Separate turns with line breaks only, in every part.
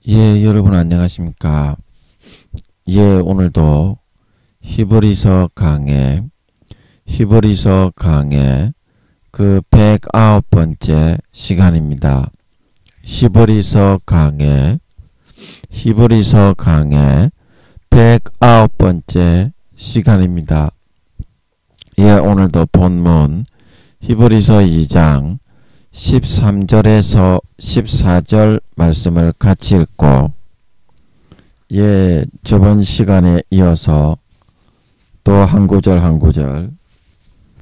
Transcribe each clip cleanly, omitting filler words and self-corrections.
예, 여러분 안녕하십니까? 예, 오늘도 히브리서 강의 그 109번째 시간입니다. 히브리서 강의 109번째 시간입니다. 예, 오늘도 본문 히브리서 2장 13절에서 14절 말씀을 같이 읽고, 예, 저번 시간에 이어서 또 한 구절 한 구절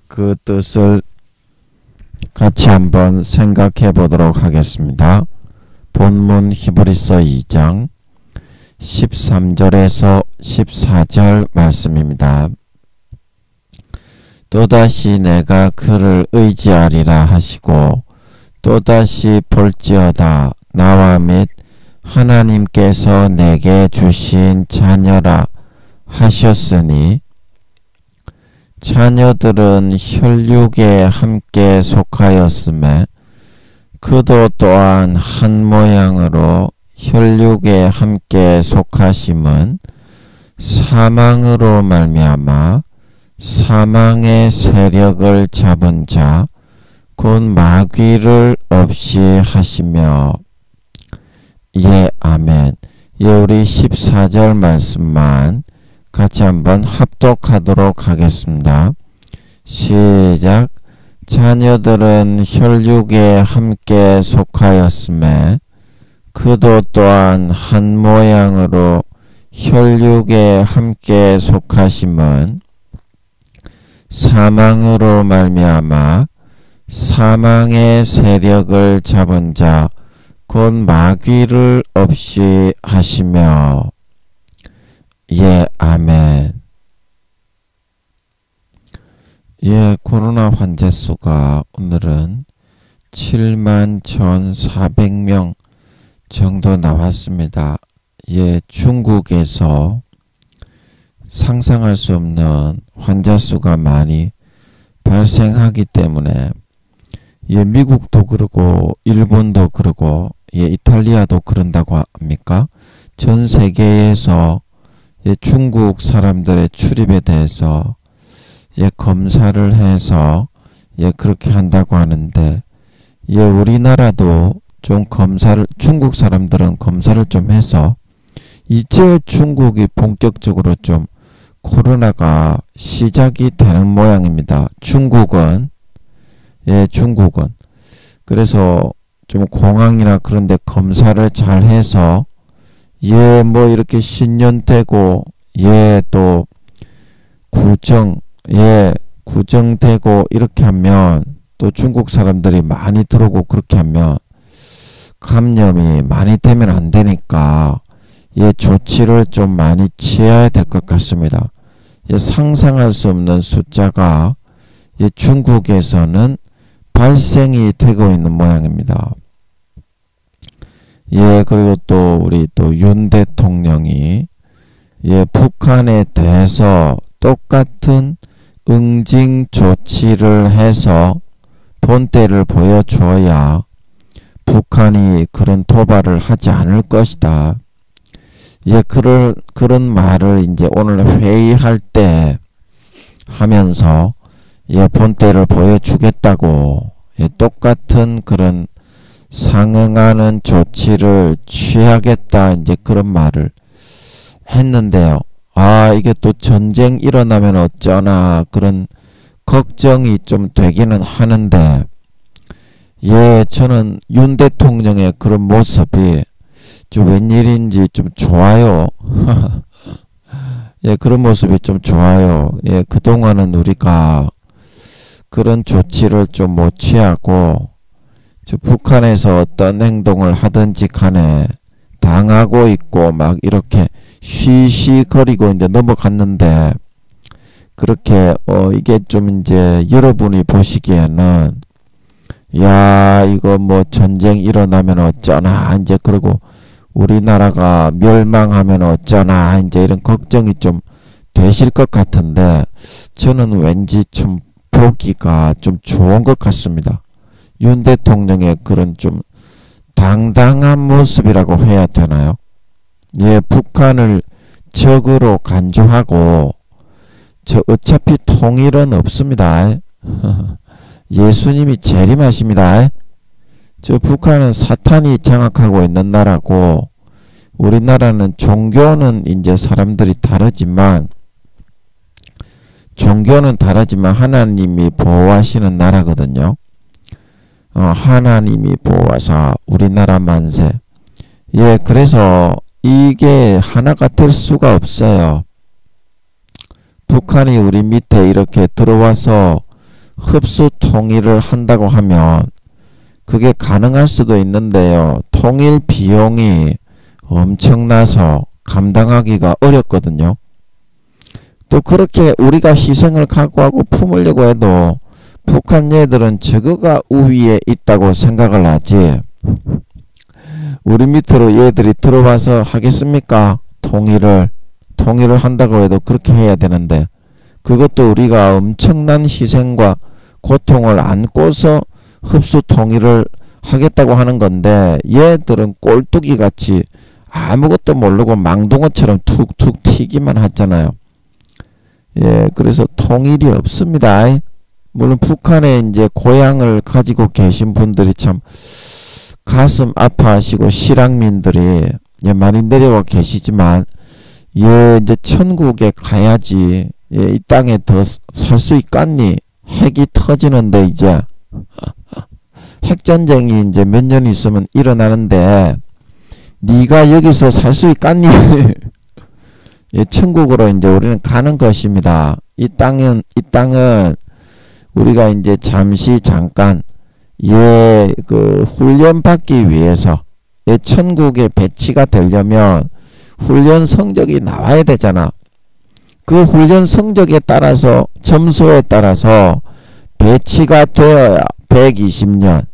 그 뜻을 같이 한번 생각해 보도록 하겠습니다. 본문 히브리서 2장 13절에서 14절 말씀입니다. 또다시 내가 그를 의지하리라 하시고 또다시 볼지어다 나와 및 하나님께서 내게 주신 자녀라 하셨으니 자녀들은 혈육에 함께 속하였음에 그도 또한 한 모양으로 혈육에 함께 속하심은 사망으로 말미암아 사망의 세력을 잡은 자 곧 마귀를 없이 하시며. 예, 아멘. 예, 우리 14절 말씀만 같이 한번 합독하도록 하겠습니다. 시작. 자녀들은 혈육에 함께 속하였음에 그도 또한 한 모양으로 혈육에 함께 속하심은 사망으로 말미암아 사망의 세력을 잡은 자 곧 마귀를 없이 하시며. 예, 아멘. 예, 코로나 환자 수가 오늘은 71,400명 정도 나왔습니다. 예, 중국에서 상상할 수 없는 환자 수가 많이 발생하기 때문에, 예, 미국도 그러고 일본도 그러고, 예, 이탈리아도 그런다고 합니까? 전 세계에서 예, 중국 사람들의 출입에 대해서 예, 검사를 해서 예, 그렇게 한다고 하는데, 예, 우리나라도 좀 중국 사람들은 검사를 좀 해서 이제 중국이 본격적으로 좀 코로나가 시작이 되는 모양입니다. 중국은. 그래서 좀 공항이나 그런 데 검사를 잘 해서, 예, 뭐 이렇게 신년되고, 예, 또 구정되고 이렇게 하면 또 중국 사람들이 많이 들어오고 그렇게 하면 감염이 많이 되면 안 되니까, 예, 조치를 좀 많이 취해야 될 것 같습니다. 예, 상상할 수 없는 숫자가 예, 중국에서는 발생이 되고 있는 모양입니다. 예, 그리고 또 우리 또 윤 대통령이 예, 북한에 대해서 똑같은 응징 조치를 해서 본때를 보여줘야 북한이 그런 도발을 하지 않을 것이다. 예, 그런 말을 이제 오늘 회의할 때 하면서 예, 본때를 보여주겠다고, 예, 똑같은 그런 상응하는 조치를 취하겠다, 이제 그런 말을 했는데요. 아, 이게 또 전쟁 일어나면 어쩌나 그런 걱정이 좀 되기는 하는데, 예, 저는 윤 대통령의 그런 모습이 좀 웬일인지 좀 좋아요. 예, 그런 모습이 좀 좋아요. 예, 그동안은 우리가 그런 조치를 좀 못 취하고, 북한에서 어떤 행동을 하든지 간에 당하고 있고 막 이렇게 쉬쉬거리고 이제 넘어갔는데, 그렇게 이게 좀 이제 여러분이 보시기에는 야, 이거 뭐 전쟁 일어나면 어쩌나 이제, 그리고 우리나라가 멸망하면 어쩌나 이제 이런 걱정이 좀 되실 것 같은데, 저는 왠지 좀 보기가 좀 좋은 것 같습니다. 윤 대통령의 그런 좀 당당한 모습이라고 해야 되나요? 예, 북한을 적으로 간주하고 저 어차피 통일은 없습니다. 예수님이 재림하십니다. 저 북한은 사탄이 장악하고 있는 나라고 우리나라는 종교는 이제 사람들이 다르지만 하나님이 보호하시는 나라거든요. 하나님이 보호하사 우리나라 만세. 예, 그래서 이게 하나가 될 수가 없어요. 북한이 우리 밑에 이렇게 들어와서 흡수 통일을 한다고 하면 그게 가능할 수도 있는데요. 통일 비용이 엄청나서 감당하기가 어렵거든요. 또 그렇게 우리가 희생을 각오하고 품으려고 해도 북한 얘들은 저거가 우위에 있다고 생각을 하지 우리 밑으로 얘들이 들어와서 하겠습니까? 통일을 한다고 해도 그렇게 해야 되는데 그것도 우리가 엄청난 희생과 고통을 안고서 흡수 통일을 하겠다고 하는 건데 얘들은 꼴뚜기 같이 아무것도 모르고 망둥어처럼 툭툭 튀기만 하잖아요. 예, 그래서 통일이 없습니다. 물론 북한에 이제 고향을 가지고 계신 분들이 참 가슴 아파하시고 실향민들이 예, 많이 내려와 계시지만 예, 이제 천국에 가야지 예, 이 땅에 더 살 수 있겠니? 핵이 터지는데 이제 핵전쟁이 이제 몇 년 있으면 일어나는데 네가 여기서 살 수 있겠니? 예, 천국으로 이제 우리는 가는 것입니다. 이 땅은 우리가 이제 잠깐 예, 그 훈련 받기 위해서 예, 천국에 배치가 되려면 훈련 성적이 나와야 되잖아. 그 훈련 성적에 따라서 점수에 따라서 배치가 되어야 120년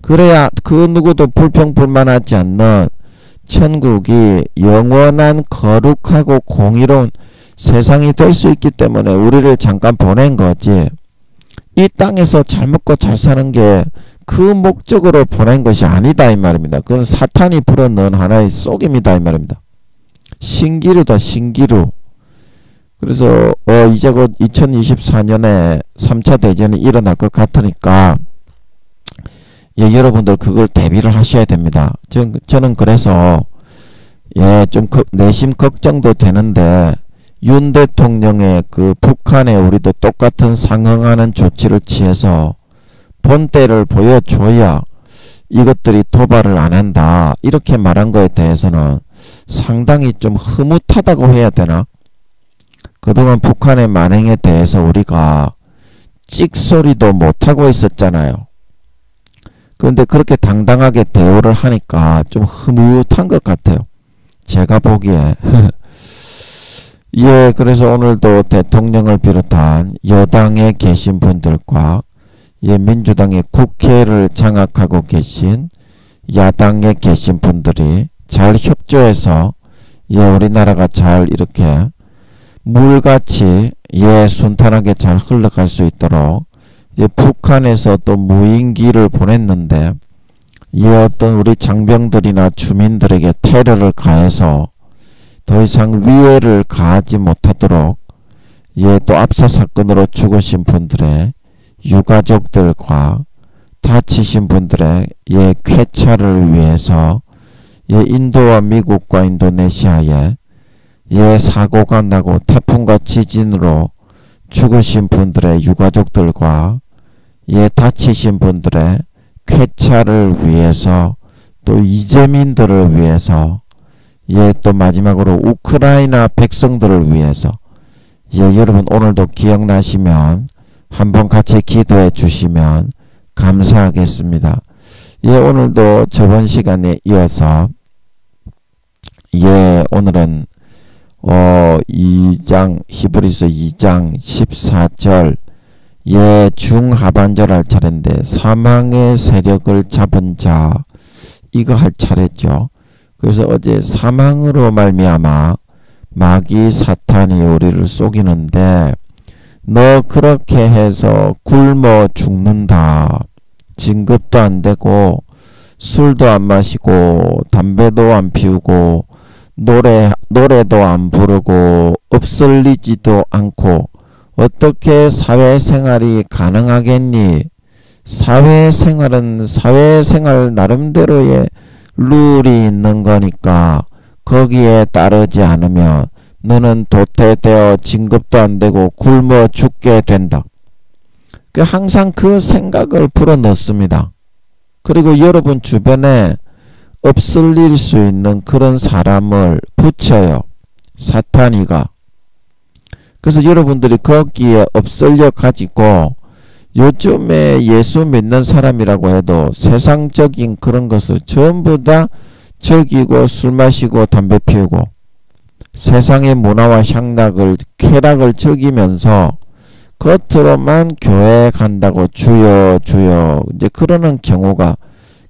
그래야 그 누구도 불평불만하지 않는 천국이 영원한 거룩하고 공의로운 세상이 될 수 있기 때문에 우리를 잠깐 보낸 거지. 이 땅에서 잘 먹고 잘 사는 게 그 목적으로 보낸 것이 아니다 이 말입니다. 그건 사탄이 불어넣은 하나의 속임이다 이 말입니다. 신기루다 신기루. 그래서 이제 곧 2024년에 3차 대전이 일어날 것 같으니까 예, 여러분들 그걸 대비를 하셔야 됩니다. 저는 그래서 예, 좀 내심 걱정도 되는데 윤 대통령의 그 북한에 우리도 똑같은 상응하는 조치를 취해서 본때를 보여줘야 이것들이 도발을 안 한다 이렇게 말한 거에 대해서는 상당히 좀 흐뭇하다고 해야 되나? 그동안 북한의 만행에 대해서 우리가 찍소리도 못하고 있었잖아요. 그런데 그렇게 당당하게 대우를 하니까 좀 흐뭇한 것 같아요. 제가 보기에. 예, 그래서 오늘도 대통령을 비롯한 여당에 계신 분들과 예, 민주당의 국회를 장악하고 계신 야당에 계신 분들이 잘 협조해서 예, 우리나라가 잘 이렇게 물같이 예, 순탄하게 잘 흘러갈 수 있도록 예, 북한에서 또 무인기를 보냈는데 이 어떤 우리 장병들이나 주민들에게 테러를 가해서 더 이상 위해를 가하지 못하도록 예, 또 압사 사건으로 죽으신 분들의 유가족들과 다치신 분들의 예, 쾌차를 위해서 예, 인도와 미국과 인도네시아에 예, 사고가 나고 태풍과 지진으로 죽으신 분들의 유가족들과 예, 다치신 분들의 쾌차를 위해서 또 이재민들을 위해서 예, 또 마지막으로 우크라이나 백성들을 위해서 예, 여러분 오늘도 기억나시면 한번 같이 기도해 주시면 감사하겠습니다. 예, 오늘도 저번 시간에 이어서 예, 오늘은 2장 히브리서 2장 14절 예, 중하반절 할 차례인데 사망의 세력을 잡은 자 이거 할 차례죠. 그래서 어제 사망으로 말미암아 마귀 사탄이 우리를 속이는데 너 그렇게 해서 굶어 죽는다. 진급도 안 되고 술도 안 마시고 담배도 안 피우고 노래도 안 부르고 읍설리지도 않고 어떻게 사회생활이 가능하겠니? 사회생활은 사회생활 나름대로의 룰이 있는 거니까 거기에 따르지 않으면 너는 도태되어 진급도 안 되고 굶어 죽게 된다. 항상 그 생각을 불어넣습니다. 그리고 여러분 주변에 엎슬릴 수 있는 그런 사람을 붙여요. 사탄이가. 그래서 여러분들이 거기에 엎슬려 가지고 요즘에 예수 믿는 사람이라고 해도 세상적인 그런 것을 전부 다 즐기고 술 마시고 담배 피우고 세상의 문화와 쾌락을 즐기면서 겉으로만 교회 간다고 주여 주여 이제 그러는 경우가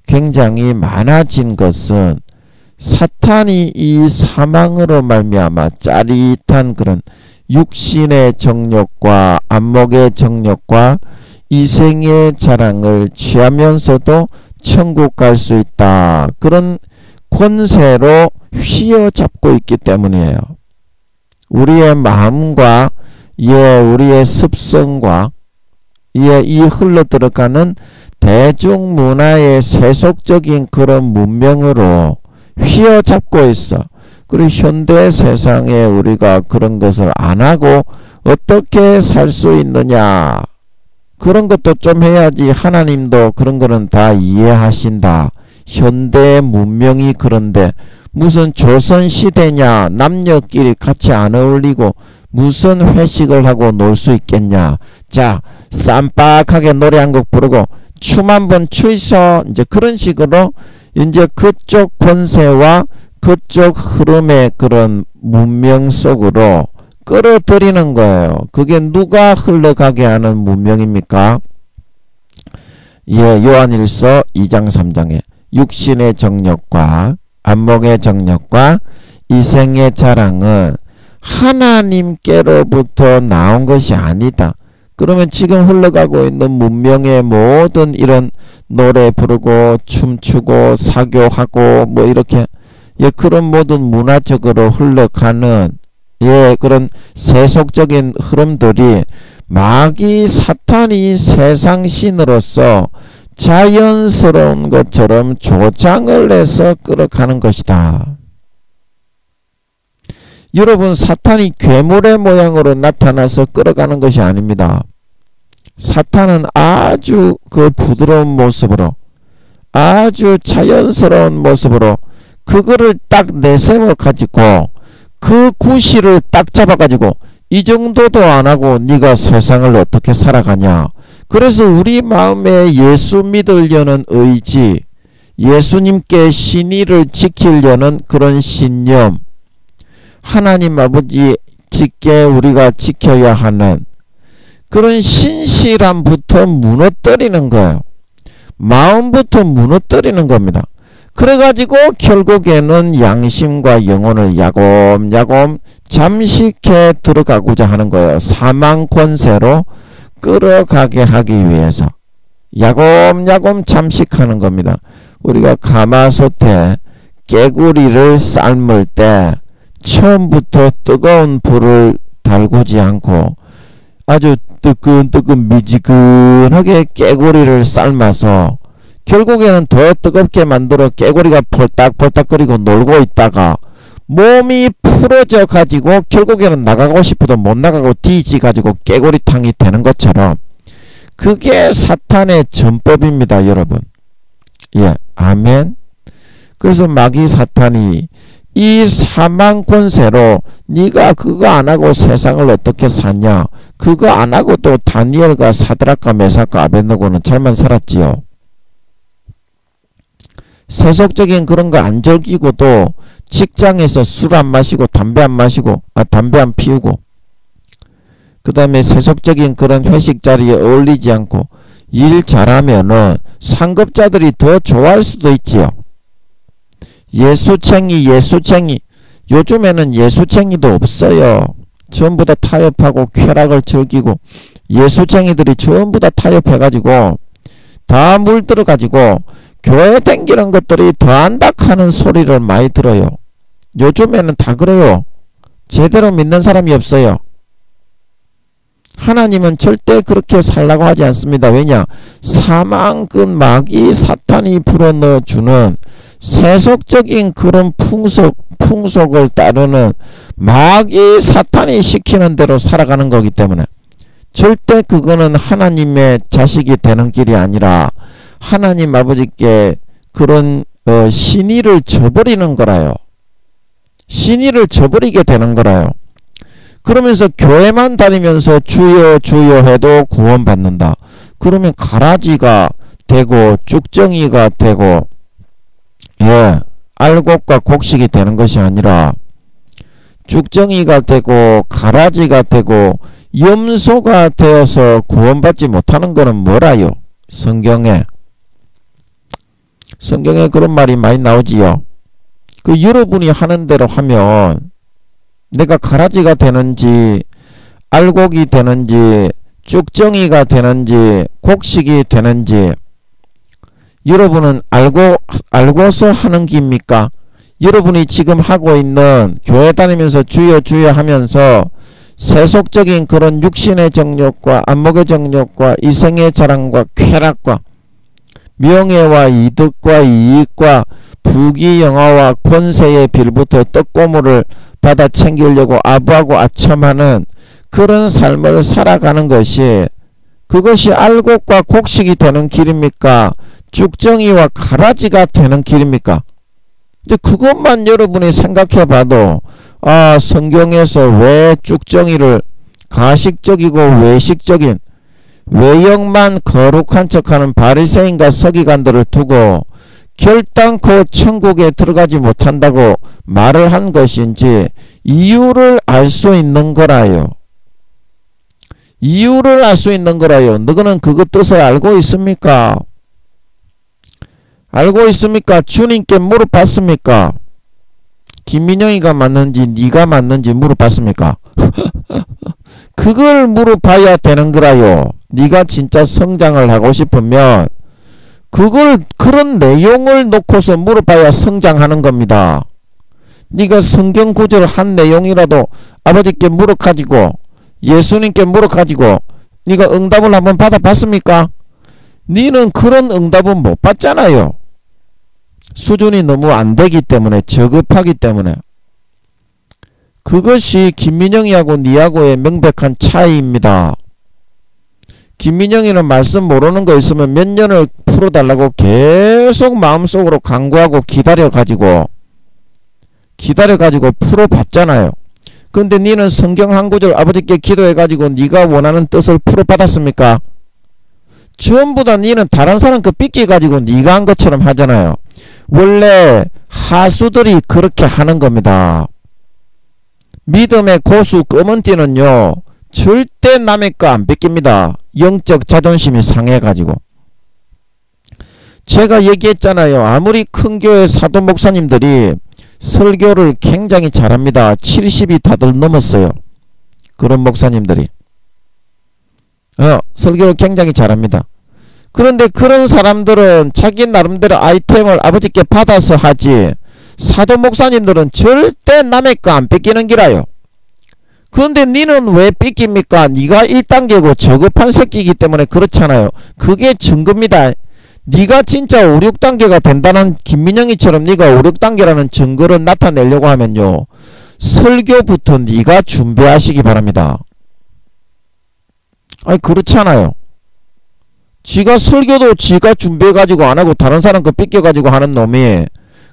굉장히 많아진 것은 사탄이 이 사망으로 말미암아 짜릿한 그런 육신의 정욕과 안목의 정욕과 이생의 자랑을 취하면서도 천국 갈 수 있다. 그런 권세로 휘어잡고 있기 때문이에요. 우리의 마음과 우리의 습성과 이 흘러들어가는 대중문화의 세속적인 그런 문명으로 휘어잡고 있어. 그리고 현대 세상에 우리가 그런 것을 안 하고 어떻게 살 수 있느냐. 그런 것도 좀 해야지. 하나님도 그런 거는 다 이해하신다. 현대 문명이 그런데 무슨 조선시대냐. 남녀끼리 같이 안 어울리고 무슨 회식을 하고 놀 수 있겠냐. 자, 쌈박하게 노래 한 곡 부르고 춤 한번 추이소. 이제 그런 식으로 이제 그쪽 권세와 그쪽 흐름의 그런 문명 속으로 끌어들이는 거예요. 그게 누가 흘러가게 하는 문명입니까? 요한일서 2장 3장에 육신의 정욕과 안목의 정욕과 이생의 자랑은 하나님께로부터 나온 것이 아니다. 그러면 지금 흘러가고 있는 문명의 모든 이런 노래 부르고 춤추고 사교하고 뭐 이렇게 그런 모든 문화적으로 흘러가는 그런 세속적인 흐름들이 마귀 사탄이 세상신으로서 자연스러운 것처럼 조장을 해서 끌어가는 것이다. 여러분, 사탄이 괴물의 모양으로 나타나서 끌어가는 것이 아닙니다. 사탄은 아주 그 부드러운 모습으로 아주 자연스러운 모습으로 그거를 딱 내세워 가지고 그 구실을 딱 잡아 가지고 이 정도도 안 하고 네가 세상을 어떻게 살아가냐. 그래서 우리 마음에 예수 믿으려는 의지, 예수님께 신의를 지키려는 그런 신념, 하나님 아버지 께 우리가 지켜야 하는 그런 신실함부터 무너뜨리는 거예요. 마음부터 무너뜨리는 겁니다. 그래가지고 결국에는 양심과 영혼을 야곱야곱 잠식해 들어가고자 하는 거예요. 사망 권세로 끌어가게 하기 위해서 야곱야곱 잠식하는 겁니다. 우리가 가마솥에 깨구리를 삶을 때 처음부터 뜨거운 불을 달구지 않고 아주 뜨끈뜨끈 미지근하게 깨구리를 삶아서 결국에는 더 뜨겁게 만들어 깨구리가 폴딱폴딱거리고 놀고 있다가 몸이 풀어져 가지고 결국에는 나가고 싶어도 못 나가고 뒤지 가지고 깨구리탕이 되는 것처럼 그게 사탄의 전법입니다, 여러분. 아멘. 그래서 마귀 사탄이 이 사망 권세로 네가 그거 안 하고 세상을 어떻게 사냐. 그거 안 하고 또 다니엘과 사드락과 메삭과 아벳느고는 잘만 살았지요. 세속적인 그런 거 안 즐기고도 직장에서 술 안 마시고 담배 안 마시고 담배 안 피우고 그 다음에 세속적인 그런 회식 자리에 어울리지 않고 일 잘하면은 상급자들이 더 좋아할 수도 있지요. 예수챙이 요즘에는 예수챙이도 없어요. 전부 다 타협하고 쾌락을 즐기고 예수챙이들이 전부 다 타협해가지고 다 물들어가지고 교회 댕기는 것들이 더한다 하는 소리를 많이 들어요. 요즘에는 다 그래요. 제대로 믿는 사람이 없어요. 하나님은 절대 그렇게 살라고 하지 않습니다. 왜냐? 사망 그 마귀 사탄이 불어넣어주는 세속적인 그런 풍속을 따르는 마귀 사탄이 시키는 대로 살아가는 거기 때문에 절대 그거는 하나님의 자식이 되는 길이 아니라 하나님 아버지께 그런 신의를 저버리는 거라요. 신의를 저버리게 되는 거라요. 그러면서 교회만 다니면서 주여 주여 해도 구원받는다. 그러면 가라지가 되고 쭉정이가 되고 알곡과 곡식이 되는 것이 아니라 쭉정이가 되고 가라지가 되고 염소가 되어서 구원받지 못하는 것은 뭐라요? 성경에 그런 말이 많이 나오지요. 그 여러분이 하는 대로 하면 내가 가라지가 되는지 알곡이 되는지 쭉정이가 되는지 곡식이 되는지 여러분은 알고서 하는 기입니까? 여러분이 지금 하고 있는 교회 다니면서 주여 주여 하면서 세속적인 그런 육신의 정욕과 안목의 정욕과 이성의 자랑과 쾌락과 명예와 이득과 이익과 부귀영화와 권세의 빌부터 떡고물을 받아 챙기려고 아부하고 아첨하는 그런 삶을 살아가는 것이 그것이 알곡과 곡식이 되는 길입니까? 쭉정이와 가라지가 되는 길입니까? 근데 그것만 여러분이 생각해 봐도 성경에서 왜 쭉정이를 가식적이고 외식적인 외형만 거룩한 척하는 바리새인과 서기관들을 두고 결단코 천국에 들어가지 못한다고 말을 한 것인지 이유를 알 수 있는 거라요. 이유를 알 수 있는 거라요. 너희는 그거 뜻을 알고 있습니까? 알고 있습니까? 주님께 물어봤습니까? 김민영이가 맞는지 네가 맞는지 물어봤습니까? 그걸 물어봐야 되는 거라요. 네가 진짜 성장을 하고 싶으면 그런 내용을 놓고서 물어봐야 성장하는 겁니다. 네가 성경 구절 한 내용이라도 아버지께 물어가지고 예수님께 물어가지고 네가 응답을 한번 받아봤습니까? 네는 그런 응답은 못 받잖아요. 수준이 너무 안되기 때문에 저급하기 때문에 그것이 김민영이하고 니하고의 명백한 차이입니다. 김민영이는 말씀 모르는 거 있으면 몇 년을 풀어달라고 계속 마음속으로 간구하고 기다려가지고 풀어봤잖아요. 근데 니는 성경 한 구절 아버지께 기도해가지고 니가 원하는 뜻을 풀어받았습니까? 전부 다 니는 다른 사람 그 삐끼가지고 니가 한 것처럼 하잖아요. 원래 하수들이 그렇게 하는 겁니다. 믿음의 고수 검은띠는요 절대 남의 거 안 뺏깁니다. 영적 자존심이 상해가지고. 제가 얘기했잖아요. 아무리 큰 교회 사도 목사님들이 설교를 굉장히 잘합니다. 70이 다들 넘었어요. 그런 목사님들이 설교를 굉장히 잘합니다. 그런데 그런 사람들은 자기 나름대로 아이템을 아버지께 받아서 하지 사도 목사님들은 절대 남의 거 안 뺏기는 기라요. 그런데 니는 왜 뺏깁니까? 니가 1단계고 저급한 새끼이기 때문에 그렇잖아요. 그게 증거입니다. 니가 진짜 5, 6단계가 된다는 김민영이처럼 니가 5, 6단계라는 증거를 나타내려고 하면요 설교부터 니가 준비하시기 바랍니다. 아니 그렇잖아요. 지가 설교도 지가 준비해가지고 안하고 다른 사람 거 뺏겨가지고 하는 놈이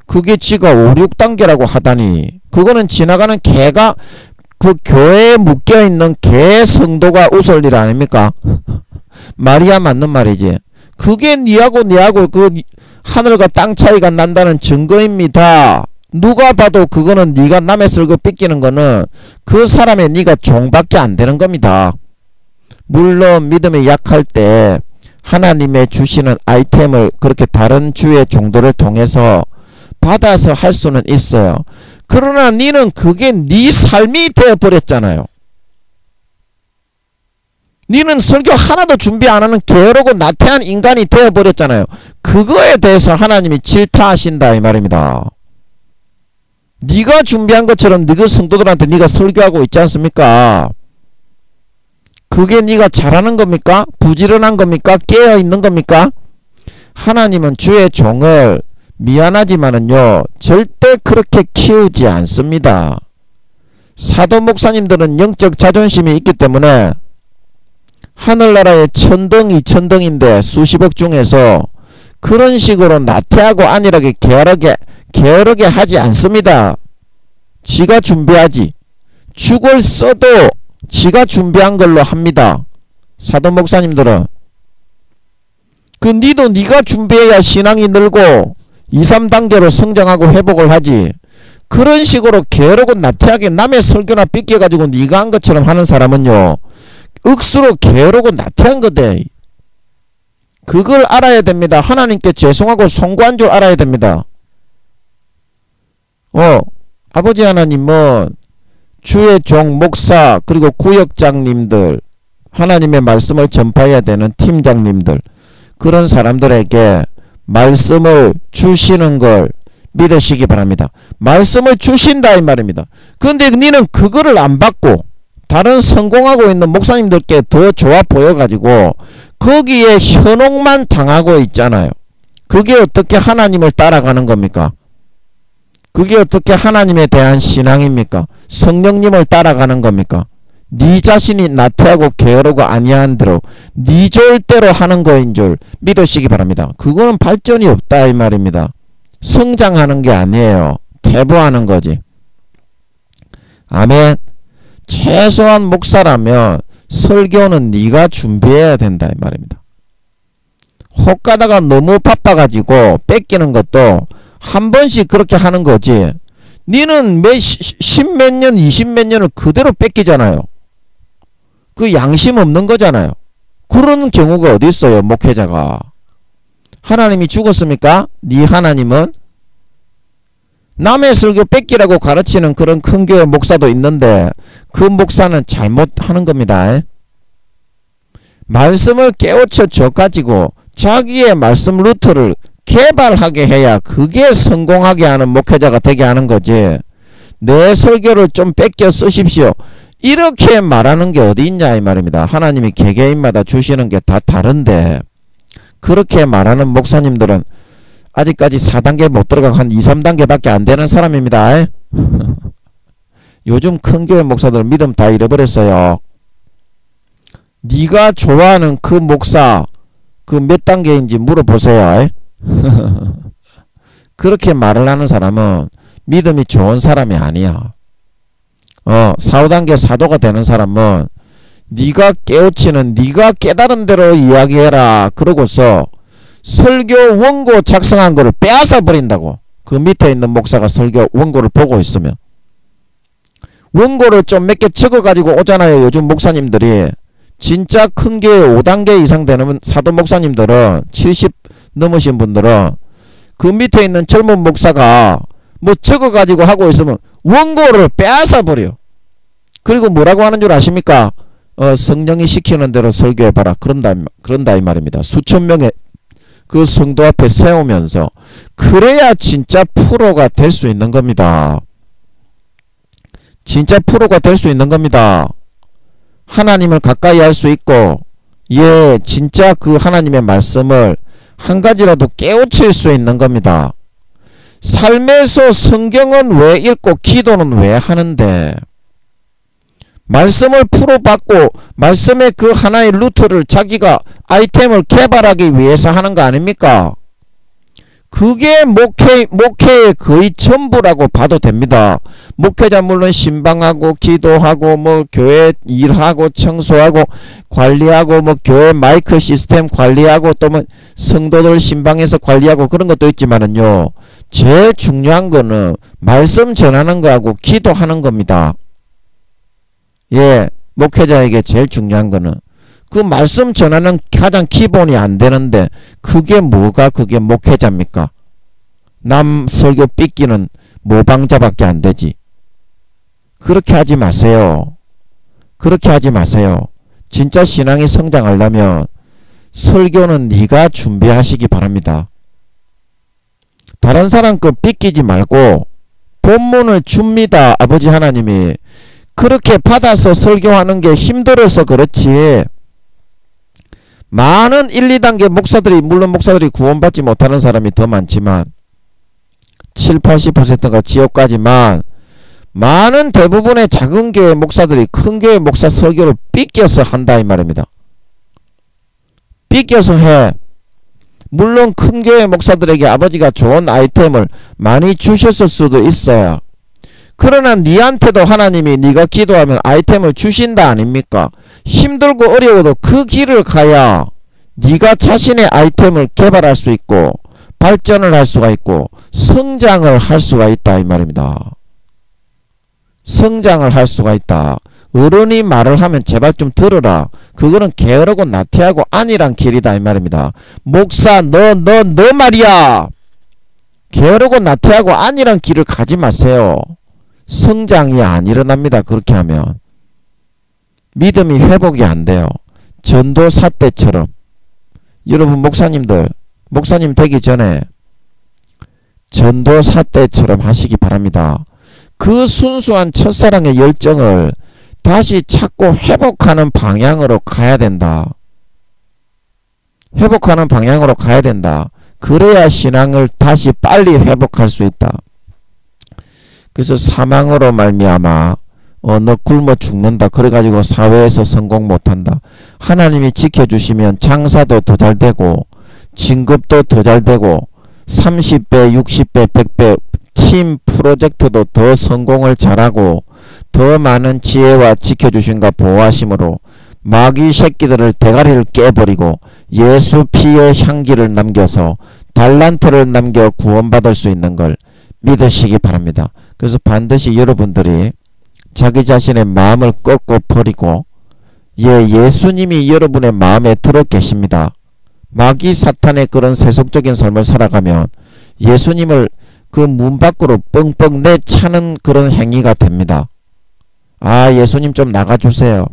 그게 지가 5, 6단계라고 하다니 그거는 지나가는 개가 그 교회에 묶여있는 개 성도가 웃을 일 아닙니까? 말이야 맞는 말이지. 그게 니하고 그 하늘과 땅 차이가 난다는 증거입니다. 누가 봐도 그거는 니가 남의 설교 뺏기는 거는 그 사람의 니가 종밖에 안 되는 겁니다. 물론 믿음이 약할 때 하나님의 주시는 아이템을 그렇게 다른 주의 종도를 통해서 받아서 할 수는 있어요. 그러나 니는 그게 니 삶이 되어버렸잖아요. 니는 설교 하나도 준비 안 하는 게으르고 나태한 인간이 되어버렸잖아요. 그거에 대해서 하나님이 질타하신다 이 말입니다. 네가 준비한 것처럼 너희 성도들한테 네가 설교하고 있지 않습니까? 그게 네가 잘하는 겁니까? 부지런한 겁니까? 깨어있는 겁니까? 하나님은 주의 종을 미안하지만은요 절대 그렇게 키우지 않습니다. 사도 목사님들은 영적 자존심이 있기 때문에 하늘나라의 천등 2천등인데 수십억 중에서 그런 식으로 나태하고 안일하게 게으르게 하지 않습니다. 지가 준비하지. 죽을 써도 지가 준비한 걸로 합니다. 사도 목사님들은. 그 니도 니가 준비해야 신앙이 늘고 2, 3단계로 성장하고 회복을 하지. 그런 식으로 게으르고 나태하게 남의 설교나 삐껴가지고 니가 한 것처럼 하는 사람은요 억수로 게으르고 나태한 거대. 그걸 알아야 됩니다. 하나님께 죄송하고 송구한 줄 알아야 됩니다. 아버지 하나님은 주의 종 목사 그리고 구역장님들 하나님의 말씀을 전파해야 되는 팀장님들 그런 사람들에게 말씀을 주시는 걸 믿으시기 바랍니다. 말씀을 주신다 이 말입니다. 근데 니는 그거를 안 받고 다른 성공하고 있는 목사님들께 더 좋아 보여가지고 거기에 현혹만 당하고 있잖아요. 그게 어떻게 하나님을 따라가는 겁니까? 그게 어떻게 하나님에 대한 신앙입니까? 성령님을 따라가는 겁니까? 네 자신이 나태하고 게으르고 아니한 대로 네 좋을대로 하는 거인 줄 믿으시기 바랍니다. 그거는 발전이 없다 이 말입니다. 성장하는 게 아니에요. 퇴보하는 거지. 아멘. 최소한 목사라면 설교는 네가 준비해야 된다 이 말입니다. 혹 가다가 너무 바빠가지고 뺏기는 것도 한 번씩 그렇게 하는 거지. 니는 십몇 년, 20몇 년을 그대로 뺏기잖아요. 그 양심 없는 거잖아요. 그런 경우가 어디 있어요, 목회자가. 하나님이 죽었습니까? 네 하나님은? 남의 설교 뺏기라고 가르치는 그런 큰 교회 목사도 있는데 그 목사는 잘못하는 겁니다. 말씀을 깨우쳐 줘가지고 자기의 말씀 루트를 개발하게 해야 그게 성공하게 하는 목회자가 되게 하는 거지. 내 설교를 좀 뺏겨 쓰십시오. 이렇게 말하는 게 어디 있냐 이 말입니다. 하나님이 개개인마다 주시는 게 다 다른데 그렇게 말하는 목사님들은 아직까지 4단계 못 들어가고 한 2, 3단계밖에 안 되는 사람입니다. 요즘 큰 교회 목사들 믿음 다 잃어버렸어요. 네가 좋아하는 그 목사 그 몇 단계인지 물어보세요. 그렇게 말을 하는 사람은 믿음이 좋은 사람이 아니야. 4, 5단계 사도가 되는 사람은 네가 깨우치는 네가 깨달은 대로 이야기해라 그러고서 설교 원고 작성한 거를 빼앗아 버린다고. 그 밑에 있는 목사가 설교 원고를 보고 있으면 원고를 좀 몇 개 적어 가지고 오잖아요. 요즘 목사님들이. 진짜 큰 교회 5단계 이상 되는 사도 목사님들은 70 넘으신 분들은 그 밑에 있는 젊은 목사가 뭐 적어 가지고 하고 있으면 원고를 빼앗아 버려. 그리고 뭐라고 하는 줄 아십니까? 성령이 시키는 대로 설교해봐라. 그런다 이 말입니다. 수천 명의 그 성도 앞에 세우면서 그래야 진짜 프로가 될 수 있는 겁니다. 진짜 프로가 될 수 있는 겁니다. 하나님을 가까이 할 수 있고 진짜 그 하나님의 말씀을 한 가지라도 깨우칠 수 있는 겁니다. 삶에서 성경은 왜 읽고 기도는 왜 하는데 말씀을 풀어받고 말씀의 그 하나의 루트를 자기가 아이템을 개발하기 위해서 하는 거 아닙니까? 그게 목회의 거의 전부라고 봐도 됩니다. 목회자 물론 신방하고 기도하고 뭐 교회 일하고 청소하고 관리하고 뭐 교회 마이크 시스템 관리하고 또 뭐 성도들 신방에서 관리하고 그런 것도 있지만은요. 제일 중요한 거는 말씀 전하는 거하고 기도하는 겁니다. 목회자에게 제일 중요한 거는 그 말씀 전하는 가장 기본이 안 되는데 그게 목회자입니까? 남 설교 삐끼는 모방자밖에 안 되지. 그렇게 하지 마세요. 그렇게 하지 마세요. 진짜 신앙이 성장하려면 설교는 네가 준비하시기 바랍니다. 다른 사람 거 삐끼지 말고 본문을 줍니다. 아버지 하나님이. 그렇게 받아서 설교하는 게 힘들어서 그렇지, 많은 1, 2단계 목사들이, 물론 목사들이 구원받지 못하는 사람이 더 많지만 7, 80%가 지옥까지만, 많은 대부분의 작은 교회 목사들이 큰 교회 목사 설교를 삐껴서 한다 이 말입니다. 삐껴서 해. 물론 큰 교회 목사들에게 아버지가 좋은 아이템을 많이 주셨을 수도 있어요. 그러나 니한테도 하나님이 네가 기도하면 아이템을 주신다 아닙니까? 힘들고 어려워도 그 길을 가야 네가 자신의 아이템을 개발할 수 있고 발전을 할 수가 있고 성장을 할 수가 있다 이 말입니다. 성장을 할 수가 있다. 어른이 말을 하면 제발 좀 들어라. 그거는 게으르고 나태하고 안일한 길이다 이 말입니다. 목사 너 말이야. 게으르고 나태하고 안일한 길을 가지 마세요. 성장이 안 일어납니다. 그렇게 하면 믿음이 회복이 안 돼요. 전도사 때처럼. 여러분 목사님들, 목사님 되기 전에 전도사 때처럼 하시기 바랍니다. 그 순수한 첫사랑의 열정을 다시 찾고 회복하는 방향으로 가야 된다. 회복하는 방향으로 가야 된다. 그래야 신앙을 다시 빨리 회복할 수 있다. 그래서 사망으로 말미암아 너 굶어 죽는다. 그래가지고 사회에서 성공 못한다. 하나님이 지켜주시면 장사도 더 잘되고 진급도 더 잘되고 30배, 60배, 100배 팀 프로젝트도 더 성공을 잘하고 더 많은 지혜와 지켜주심과 보호하심으로 마귀 새끼들을 대가리를 깨버리고 예수 피의 향기를 남겨서 달란트를 남겨 구원받을 수 있는 걸 믿으시기 바랍니다. 그래서 반드시 여러분들이 자기 자신의 마음을 꺾어 버리고 예수님이 여러분의 마음에 들어 계십니다. 마귀 사탄의 그런 세속적인 삶을 살아가면 예수님을 그 문 밖으로 뻥뻥 내차는 그런 행위가 됩니다. 아, 예수님 좀 나가주세요.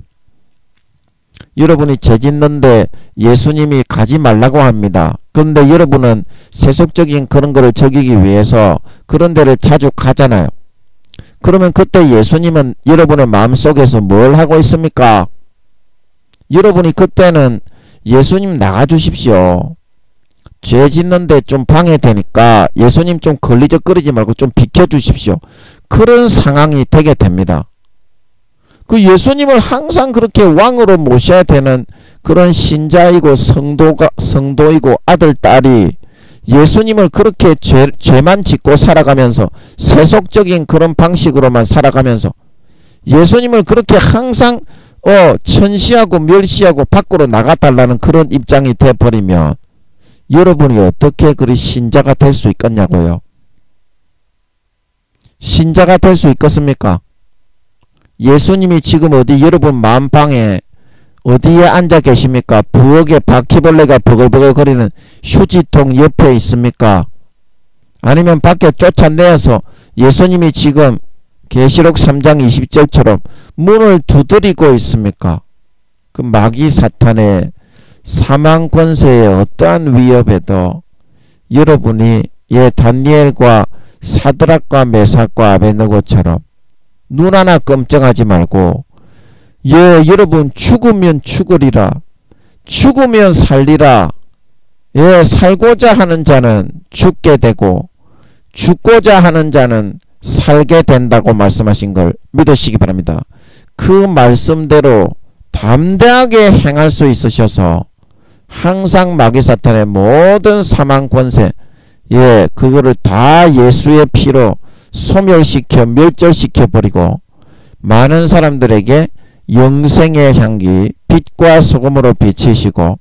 여러분이 죄 짓는데 예수님이 가지 말라고 합니다. 그런데 여러분은 세속적인 그런 거를 즐기기 위해서 그런 데를 자주 가잖아요. 그러면 그때 예수님은 여러분의 마음속에서 뭘 하고 있습니까? 여러분이 그때는 예수님 나가주십시오. 죄 짓는데 좀 방해되니까 예수님 좀 걸리적거리지 말고 좀 비켜주십시오. 그런 상황이 되게 됩니다. 그 예수님을 항상 그렇게 왕으로 모셔야 되는 그런 신자이고 성도이고 아들, 딸이 예수님을 그렇게 죄만 짓고 살아가면서 세속적인 그런 방식으로만 살아가면서 예수님을 그렇게 항상 천시하고 멸시하고 밖으로 나가달라는 그런 입장이 돼버리면 여러분이 어떻게 그리 신자가 될 수 있겠냐고요. 신자가 될 수 있겠습니까? 예수님이 지금 어디 여러분 마음방에 어디에 앉아 계십니까? 부엌에 바퀴벌레가 버글버글 거리는 휴지통 옆에 있습니까? 아니면 밖에 쫓아내어서 예수님이 지금 계시록 3장 20절처럼 문을 두드리고 있습니까? 그 마귀 사탄의 사망 권세의 어떠한 위협에도 여러분이 다니엘과 사드락과 메삭과 아베느고처럼 눈 하나 끔찍하지 말고 여러분 죽으면 죽으리라, 죽으면 살리라. 살고자 하는 자는 죽게 되고 죽고자 하는 자는 살게 된다고 말씀하신 걸 믿으시기 바랍니다. 그 말씀대로 담대하게 행할 수 있으셔서 항상 마귀 사탄의 모든 사망 권세 그거를 다 예수의 피로 소멸시켜 멸절시켜 버리고 많은 사람들에게 영생의 향기 빛과 소금으로 비치시고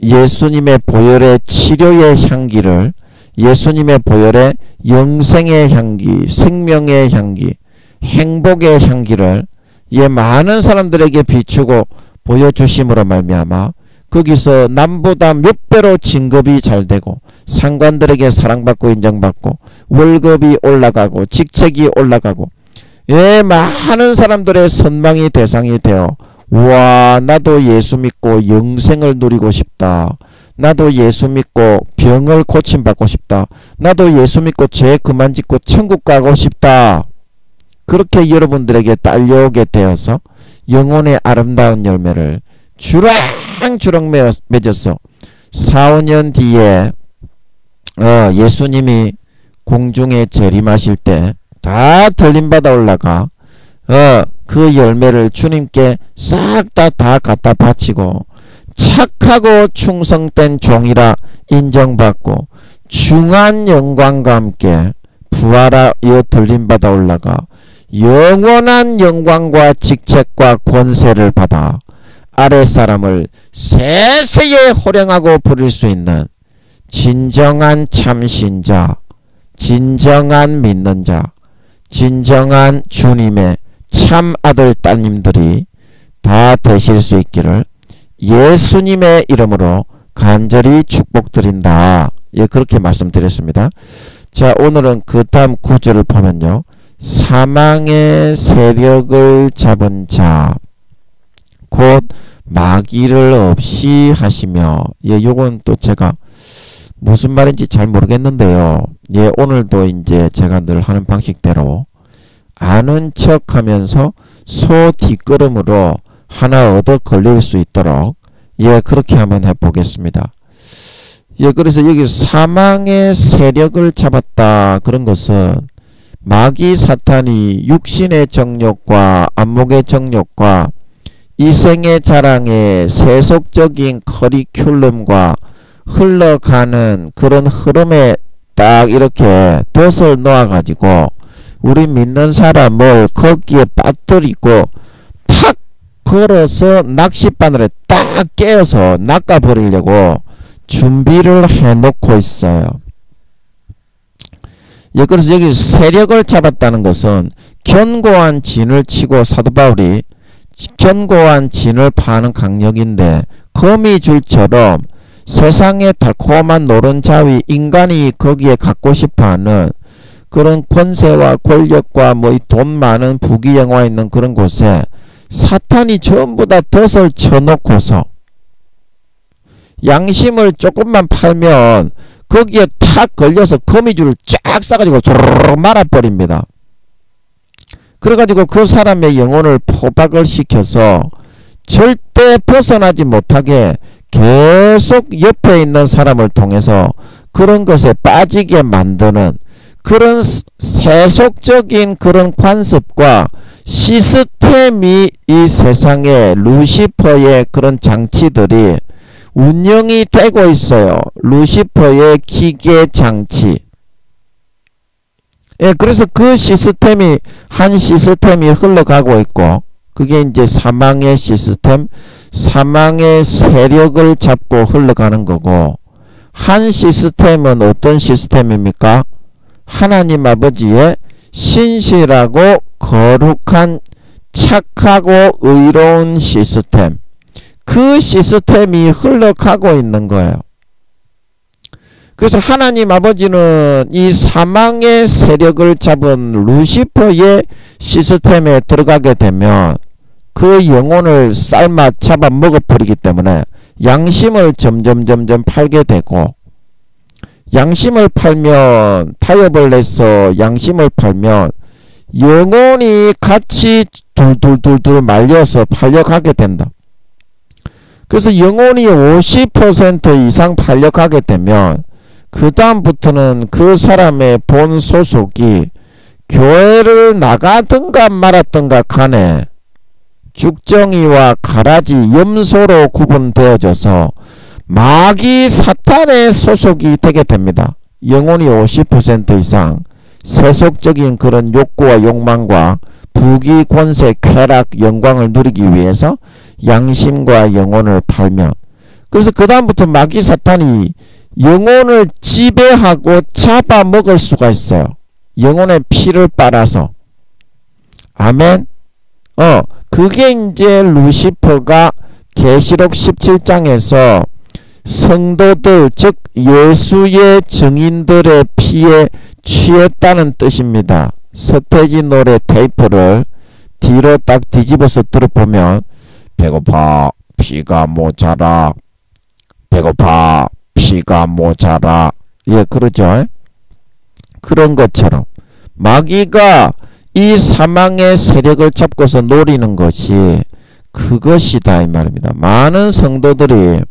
예수님의 보혈의 치료의 향기를 예수님의 보혈의 영생의 향기, 생명의 향기, 행복의 향기를 많은 사람들에게 비추고 보여주심으로 말미암아 거기서 남보다 몇 배로 진급이 잘되고 상관들에게 사랑받고 인정받고 월급이 올라가고 직책이 올라가고 많은 사람들의 선망이 대상이 되어 와, 나도 예수 믿고 영생을 누리고 싶다. 나도 예수 믿고 병을 고침받고 싶다. 나도 예수 믿고 죄 그만 짓고 천국 가고 싶다. 그렇게 여러분들에게 딸려오게 되어서 영혼의 아름다운 열매를 주렁주렁 맺어서 4, 5년 뒤에 예수님이 공중에 재림하실 때 다 들림받아 올라가 그 열매를 주님께 싹 다 갖다 바치고 착하고 충성된 종이라 인정받고 중한 영광과 함께 부활하여 들림받아 올라가 영원한 영광과 직책과 권세를 받아 아랫사람을 세세에 호령하고 부릴 수 있는 진정한 참신자, 진정한 믿는 자, 진정한 주님의 참 아들 따님들이 다 되실 수 있기를 예수님의 이름으로 간절히 축복드린다. 예, 그렇게 말씀드렸습니다. 자, 오늘은 그 다음 구절을 보면요. 사망의 세력을 잡은 자, 곧 마귀를 없이 하시며. 예, 요건 또 제가 무슨 말인지 잘 모르겠는데요. 예, 오늘도 이제 제가 늘 하는 방식대로 아는 척 하면서 소 뒷걸음으로 하나 얻어 걸릴 수 있도록 예, 그렇게 한번 해보겠습니다. 예, 그래서 여기 사망의 세력을 잡았다. 그런 것은 마귀 사탄이 육신의 정욕과 안목의 정욕과 이생의 자랑의 세속적인 커리큘럼과 흘러가는 그런 흐름에 딱 이렇게 덫을 놓아가지고 우리 믿는 사람을 거기에 빠뜨리고 탁 걸어서 낚싯바늘에 딱 깨어서 낚아버리려고 준비를 해놓고 있어요. 예, 그래서 여기 세력을 잡았다는 것은 견고한 진을 치고 사도 바울이 견고한 진을 파는 강력인데 거미줄처럼 세상의 달콤한 노른자위 인간이 거기에 갖고 싶어하는 그런 권세와 권력과 뭐 이 돈 많은 부귀영화 있는 그런 곳에 사탄이 전부 다 덫을 쳐놓고서 양심을 조금만 팔면 거기에 탁 걸려서 거미줄을 쫙 싸가지고 도로록 말아버립니다. 그래가지고 그 사람의 영혼을 포박을 시켜서 절대 벗어나지 못하게 계속 옆에 있는 사람을 통해서 그런 것에 빠지게 만드는 그런 세속적인 그런 관습과 시스템이 이 세상에 루시퍼의 그런 장치들이 운영이 되고 있어요. 루시퍼의 기계 장치. 예, 그래서 그 시스템이 한 시스템이 흘러가고 있고 그게 이제 사망의 시스템, 사망의 세력을 잡고 흘러가는 거고 한 시스템은 어떤 시스템입니까? 하나님 아버지의 신실하고 거룩한 착하고 의로운 시스템, 그 시스템이 흘러가고 있는 거예요. 그래서 하나님 아버지는 이 사망의 세력을 잡은 루시퍼의 시스템에 들어가게 되면 그 영혼을 삶아 잡아 먹어버리기 때문에 양심을 점점 팔게 되고, 양심을 팔면 타협을 해서 양심을 팔면 영혼이 같이 둘 말려서 팔려가게 된다. 그래서 영혼이 50% 이상 팔려가게 되면 그 다음부터는 그 사람의 본 소속이 교회를 나가든가 말았든가 간에 죽정이와 가라지 염소로 구분되어져서 마귀 사탄의 소속이 되게 됩니다. 영혼이 50% 이상 세속적인 그런 욕구와 욕망과 부귀 권세 쾌락 영광을 누리기 위해서 양심과 영혼을 팔면, 그래서 그 다음부터 마귀 사탄이 영혼을 지배하고 잡아먹을 수가 있어요. 영혼의 피를 빨아서. 아멘. 그게 이제 루시퍼가 계시록 17장에서 성도들, 즉 예수의 증인들의 피에 취했다는 뜻입니다. 서태지 노래 테이프를 뒤로 딱 뒤집어서 들어보면 배고파 피가 모자라. 배고파 피가 모자라. 예, 그러죠. 그런 것처럼 마귀가 이 사망의 세력을 잡고서 노리는 것이 그것이다 이 말입니다. 많은 성도들이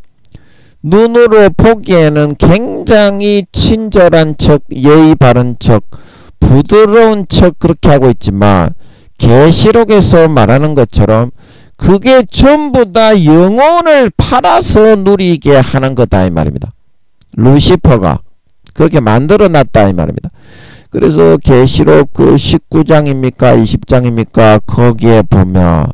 눈으로 보기에는 굉장히 친절한 척, 예의 바른 척, 부드러운 척 그렇게 하고 있지만 계시록에서 말하는 것처럼 그게 전부 다 영혼을 팔아서 누리게 하는 거다 이 말입니다. 루시퍼가 그렇게 만들어 놨다 이 말입니다. 그래서 계시록 그 19장입니까 20장입니까 거기에 보면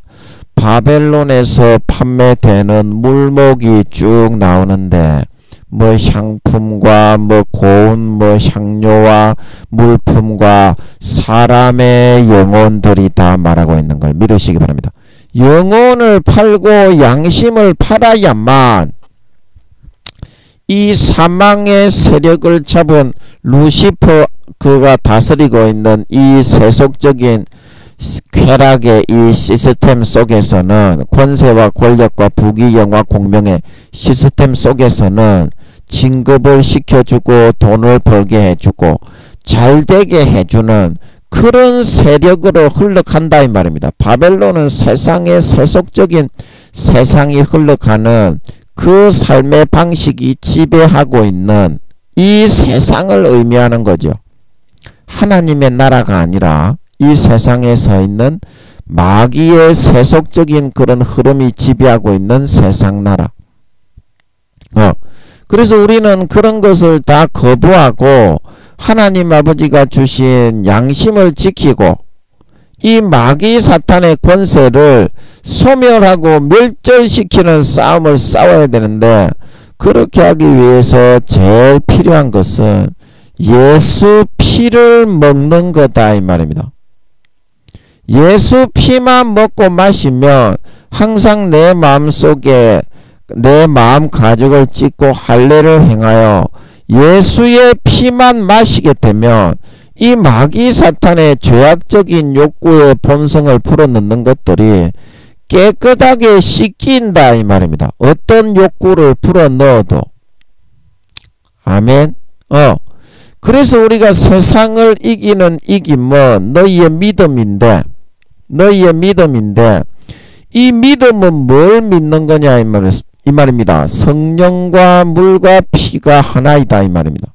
바벨론에서 판매되는 물목이 쭉 나오는데 뭐 향품과 뭐 고운 뭐 향료와 물품과 사람의 영혼들이 다 말하고 있는 걸 믿으시기 바랍니다. 영혼을 팔고 양심을 팔아야만 이 사망의 세력을 잡은 루시퍼 그가 다스리고 있는 이 세속적인 쾌락의 이 시스템 속에서는 권세와 권력과 부귀영화 공명의 시스템 속에서는 진급을 시켜주고 돈을 벌게 해주고 잘되게 해주는 그런 세력으로 흘러간다 이 말입니다. 바벨론은 세상의 세속적인 세상이 흘러가는 그 삶의 방식이 지배하고 있는 이 세상을 의미하는 거죠. 하나님의 나라가 아니라 이 세상에 서 있는 마귀의 세속적인 그런 흐름이 지배하고 있는 세상 나라. 그래서 우리는 그런 것을 다 거부하고 하나님 아버지가 주신 양심을 지키고 이 마귀 사탄의 권세를 소멸하고 멸절시키는 싸움을 싸워야 되는데 그렇게 하기 위해서 제일 필요한 것은 예수 피를 먹는 거다 이 말입니다. 예수 피만 먹고 마시면 항상 내 마음속에 내 마음 가죽을 찢고 할례를 행하여 예수의 피만 마시게 되면 이 마귀 사탄의 죄악적인 욕구의 본성을 풀어넣는 것들이 깨끗하게 씻긴다 이 말입니다. 어떤 욕구를 풀어넣어도. 아멘. 그래서 우리가 세상을 이기는 이김은 너희의 믿음인데 이 믿음은 뭘 믿는 거냐 이 말입니다. 성령과 물과 피가 하나이다 이 말입니다.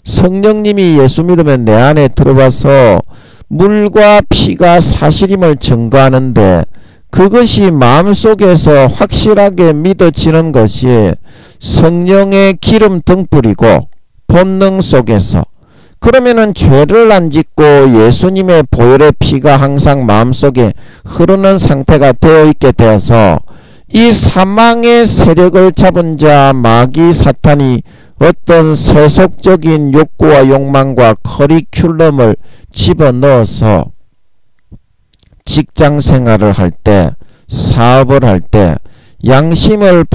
성령님이 예수 믿으면 내 안에 들어가서 물과 피가 사실임을 증거하는데 그것이 마음속에서 확실하게 믿어지는 것이 성령의 기름 등불이고 본능 속에서 그러면은 죄를 안 짓고 예수님의 보혈의 피가 항상 마음속에 흐르는 상태가 되어 있게 되어서 이 사망의 세력을 잡은 자 마귀 사탄이 어떤 세속적인 욕구와 욕망과 커리큘럼을 집어넣어서 직장 생활을 할 때, 사업을 할 때 양심을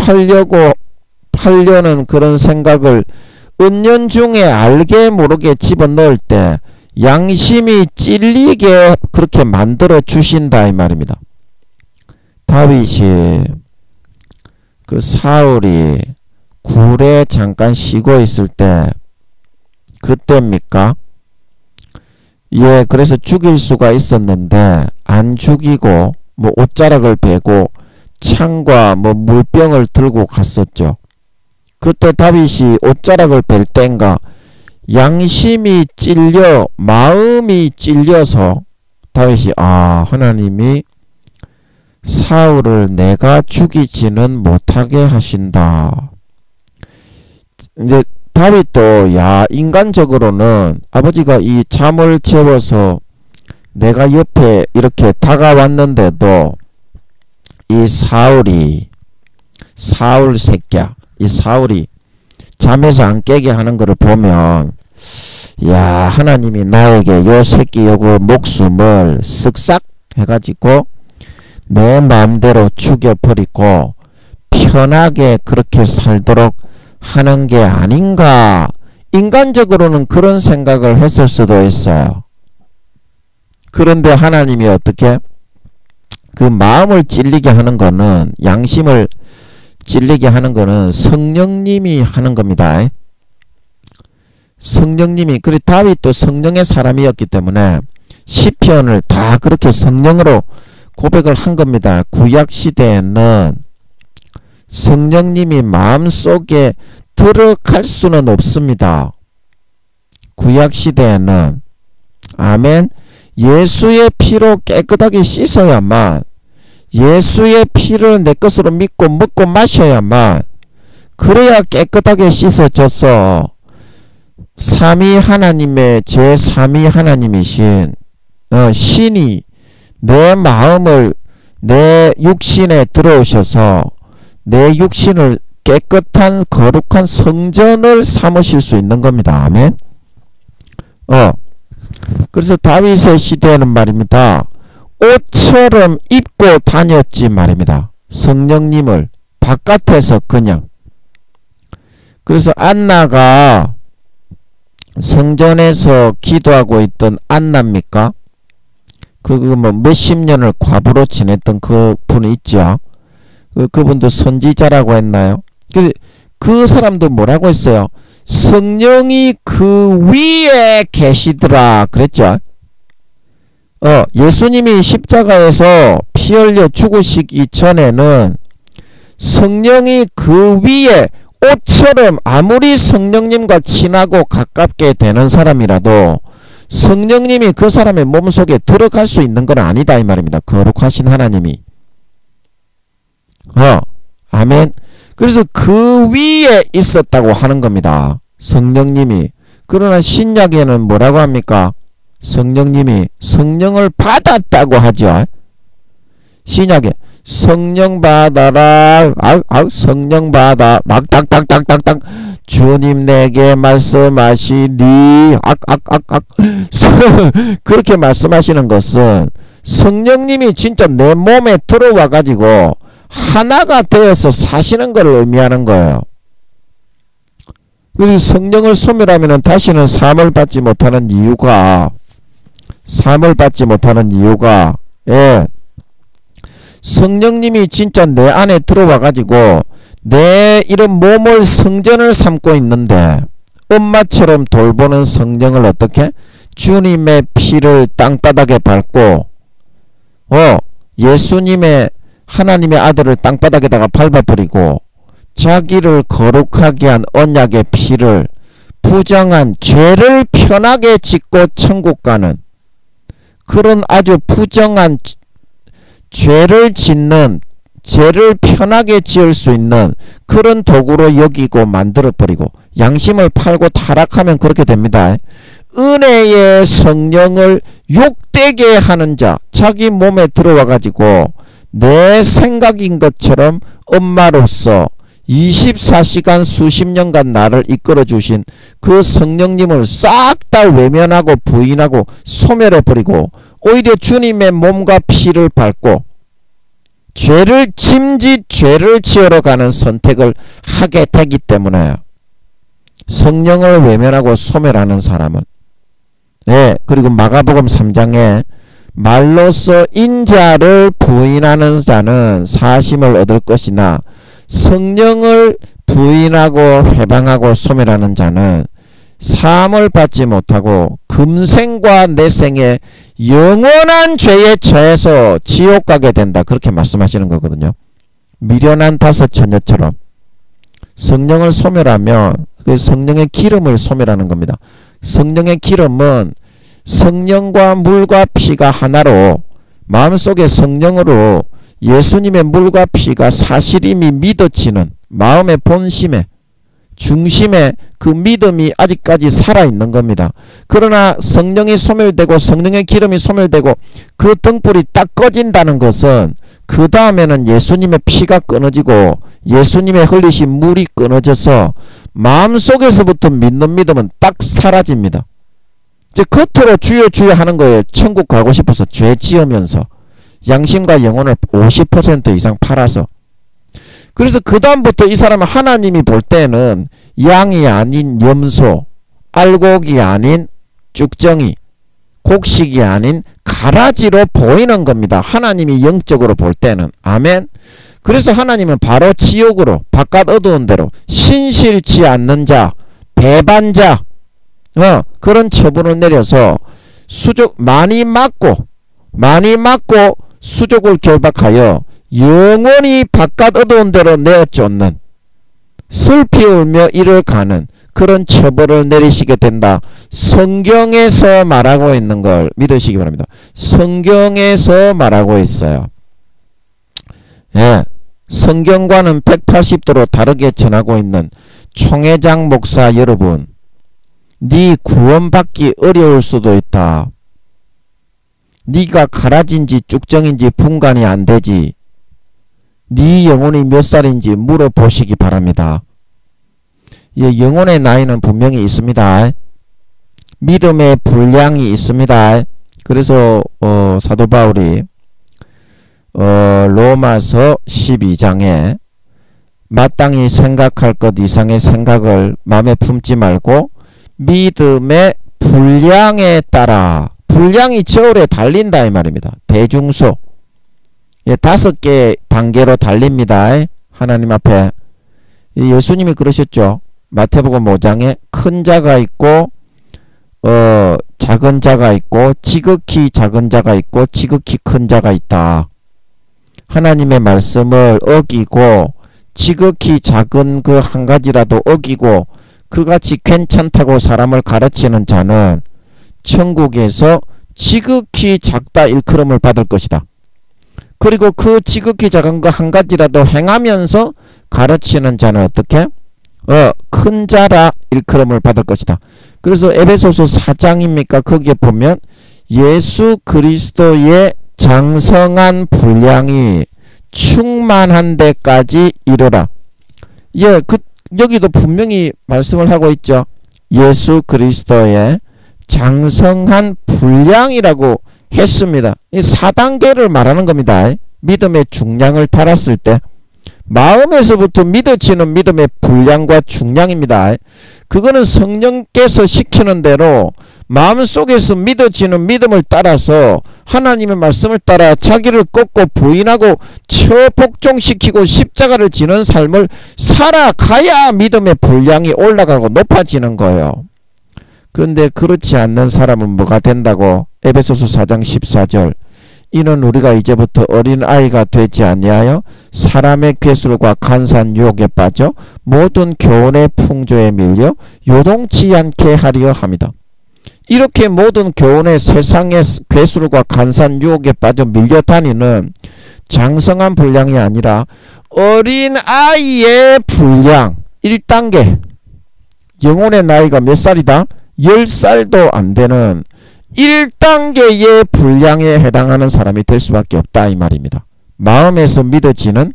팔려는 그런 생각을 은연중에 알게 모르게 집어넣을 때 양심이 찔리게 그렇게 만들어 주신다 이 말입니다. 다윗이 그 사울이 굴에 잠깐 쉬고 있을 때 그때입니까? 예, 그래서 죽일 수가 있었는데 안 죽이고 뭐 옷자락을 베고 창과 뭐 물병을 들고 갔었죠. 그때 다윗이 옷자락을 벨 땐가 양심이 찔려 마음이 찔려서 다윗이 하나님이 사울을 내가 죽이지는 못하게 하신다. 이제 다윗도 인간적으로는 아버지가 이 잠을 재워서 내가 옆에 이렇게 다가왔는데도 이 사울 새끼야 이 사울이 잠에서 안 깨게 하는 것을 보면 하나님이 나에게 요 새끼 요거 목숨을 쓱싹 해가지고 내 마음대로 죽여버리고 편하게 그렇게 살도록 하는 게 아닌가. 인간적으로는 그런 생각을 했을 수도 있어요. 그런데 하나님이 어떻게 그 마음을 찔리게 하는 거는, 양심을 찔리게 하는 거는 성령님이 하는 겁니다. 성령님이, 그리고 다윗도 성령의 사람이었기 때문에 시편을 다 그렇게 성령으로 고백을 한 겁니다. 구약 시대에는 성령님이 마음속에 들어갈 수는 없습니다. 구약 시대에는. 아멘. 예수의 피로 깨끗하게 씻어야만, 예수의 피를 내 것으로 믿고 먹고 마셔야만, 그래야 깨끗하게 씻어져서 삼위 하나님의 제3위 하나님이신 신이 내 마음을, 내 육신에 들어오셔서 내 육신을 깨끗한 거룩한 성전을 삼으실 수 있는 겁니다. 아멘. 그래서 다윗의 시대에는 말입니다, 옷처럼 입고 다녔지 말입니다. 성령님을 바깥에서 그냥. 그래서 안나가 성전에서 기도하고 있던 안나입니까? 뭐 몇십 년을 과부로 지냈던 그 분이 있죠. 그분도 선지자라고 했나요? 그 사람도 뭐라고 했어요? 성령이 그 위에 계시더라 그랬죠. 예수님이 십자가에서 피 흘려 죽으시기 전에는 성령이 그 위에, 옷처럼 아무리 성령님과 친하고 가깝게 되는 사람이라도 성령님이 그 사람의 몸속에 들어갈 수 있는 건 아니다 이 말입니다. 거룩하신 하나님이. 아멘. 그래서 그 위에 있었다고 하는 겁니다. 성령님이. 그러나 신약에는 뭐라고 합니까? 성령님이 성령을 받았다고 하죠. 신약에 성령 받아라. 성령 받아. 딱딱딱딱딱딱. 주님 내게 말씀하시니. 그렇게 말씀하시는 것은 성령님이 진짜 내 몸에 들어와 가지고 하나가 되어서 사시는 걸 의미하는 거예요. 그리고 성령을 소멸하면 다시는 사함을 받지 못하는 이유가, 예, 성령님이 진짜 내 안에 들어와 가지고 내 이런 몸을 성전을 삼고 있는데, 엄마처럼 돌보는 성령을 어떻게? 주님의 피를 땅바닥에 밟고, 예수님의, 하나님의 아들을 땅바닥에다가 밟아버리고 자기를 거룩하게 한 언약의 피를, 부정한 죄를 편하게 짓고 천국 가는 그런 아주 부정한 죄를 짓는, 죄를 편하게 지을 수 있는 그런 도구로 여기고 만들어버리고, 양심을 팔고 타락하면 그렇게 됩니다. 은혜의 성령을 욕되게 하는 자, 자기 몸에 들어와 가지고 내 생각인 것처럼 엄마로서 24시간 수십 년간 나를 이끌어 주신 그 성령님을 싹 다 외면하고 부인하고 소멸해버리고, 오히려 주님의 몸과 피를 밟고 죄를 지으러 가는 선택을 하게 되기 때문에, 성령을 외면하고 소멸하는 사람은, 네, 그리고 마가복음 3장에 말로써 인자를 부인하는 자는 사심을 얻을 것이나 성령을 부인하고 회방하고 소멸하는 자는 사함을 받지 못하고 금생과 내생에 영원한 죄에 처해서 지옥 가게 된다, 그렇게 말씀하시는 거거든요. 미련한 다섯 처녀처럼 성령을 소멸하면 그 성령의 기름을 소멸하는 겁니다. 성령의 기름은 성령과 물과 피가 하나로, 마음속에 성령으로 예수님의 물과 피가 사실임이 믿어지는 마음의 본심에, 중심에 그 믿음이 아직까지 살아있는 겁니다. 그러나 성령이 소멸되고 성령의 기름이 소멸되고 그 등불이 딱 꺼진다는 것은 그 다음에는 예수님의 피가 끊어지고 예수님의 흘리신 물이 끊어져서 마음속에서부터 믿는 믿음은 딱 사라집니다. 이제 겉으로 주여 주여 하는 거예요. 천국 가고 싶어서 죄 지으면서 양심과 영혼을 50% 이상 팔아서. 그래서 그 다음부터 이 사람은 하나님이 볼 때는 양이 아닌 염소, 알곡이 아닌 쭉정이, 곡식이 아닌 가라지로 보이는 겁니다. 하나님이 영적으로 볼 때는. 아멘. 그래서 하나님은 바로 지옥으로, 바깥 어두운 데로, 신실치 않는 자, 배반자, 그런 처분을 내려서 많이 맞고 수족을 결박하여 영원히 바깥 어두운 데로 내어쫓는, 슬피 울며 이를 가는 그런 처벌을 내리시게 된다. 성경에서 말하고 있는 걸 믿으시기 바랍니다. 성경에서 말하고 있어요. 예, 성경과는 180도로 다르게 전하고 있는 총회장 목사 여러분, 네 구원받기 어려울 수도 있다. 네가 가라진지 쭉정인지 분간이 안 되지. 네 영혼이 몇 살인지 물어보시기 바랍니다. 예, 영혼의 나이는 분명히 있습니다. 믿음의 분량이 있습니다. 그래서 사도 바울이 로마서 12장에 마땅히 생각할 것 이상의 생각을 마음에 품지 말고 믿음의 분량에 따라, 분량이 저울에 달린다 이 말입니다. 대중소, 예, 5개 단계로 달립니다. 하나님 앞에. 예수님이 그러셨죠. 마태복음 5장에 큰 자가 있고 작은 자가 있고 지극히 작은 자가 있고 지극히 큰 자가 있다. 하나님의 말씀을 어기고 지극히 작은 그 한 가지라도 어기고 그같이 괜찮다고 사람을 가르치는 자는 천국에서 지극히 작다 일컬음을 받을 것이다. 그리고 그 지극히 작은 거 한 가지라도 행하면서 가르치는 자는 어떻게? 큰 자라 일컬음을 받을 것이다. 그래서 에베소서 4장입니까? 거기에 보면 예수 그리스도의 장성한 분량이 충만한 데까지 이르라. 예, 여기도 분명히 말씀을 하고 있죠. 예수 그리스도의 장성한 분량이라고 했습니다. 이 4단계를 말하는 겁니다. 믿음의 중량을 달았을 때 마음에서부터 믿어지는 믿음의 분량과 중량입니다. 그거는 성령께서 시키는 대로 마음속에서 믿어지는 믿음을 따라서 하나님의 말씀을 따라 자기를 꺾고 부인하고 처복종시키고 십자가를 지는 삶을 살아가야 믿음의 분량이 올라가고 높아지는 거예요. 그런데 그렇지 않는 사람은 뭐가 된다고? 에베소서 4장 14절, 이는 우리가 이제부터 어린아이가 되지 아니하여 사람의 괴술과 간사한 유혹에 빠져 모든 교훈의 풍조에 밀려 요동치 않게 하려 합니다. 이렇게 모든 교훈의 세상의 괴술과 간사한 유혹에 빠져 밀려다니는 장성한 분량이 아니라 어린아이의 분량 1단계, 영혼의 나이가 몇 살이다? 10살도 안 되는 1단계의 분량에 해당하는 사람이 될 수밖에 없다 이 말입니다. 마음에서 믿어지는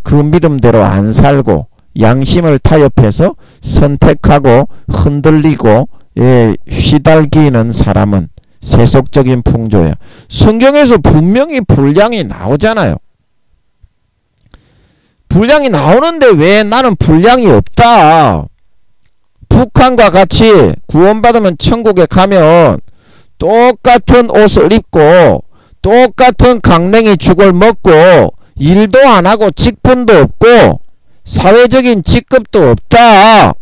그 믿음대로 안 살고 양심을 타협해서 선택하고 흔들리고 휘달기는 사람은 세속적인 풍조예요. 성경에서 분명히 분량이 나오잖아요. 분량이 나오는데 왜 나는 분량이 없다. 북한과 같이 구원받으면 천국에 가면 똑같은 옷을 입고 똑같은 강냉이 죽을 먹고 일도 안 하고 직분도 없고 사회적인 직급도 없다.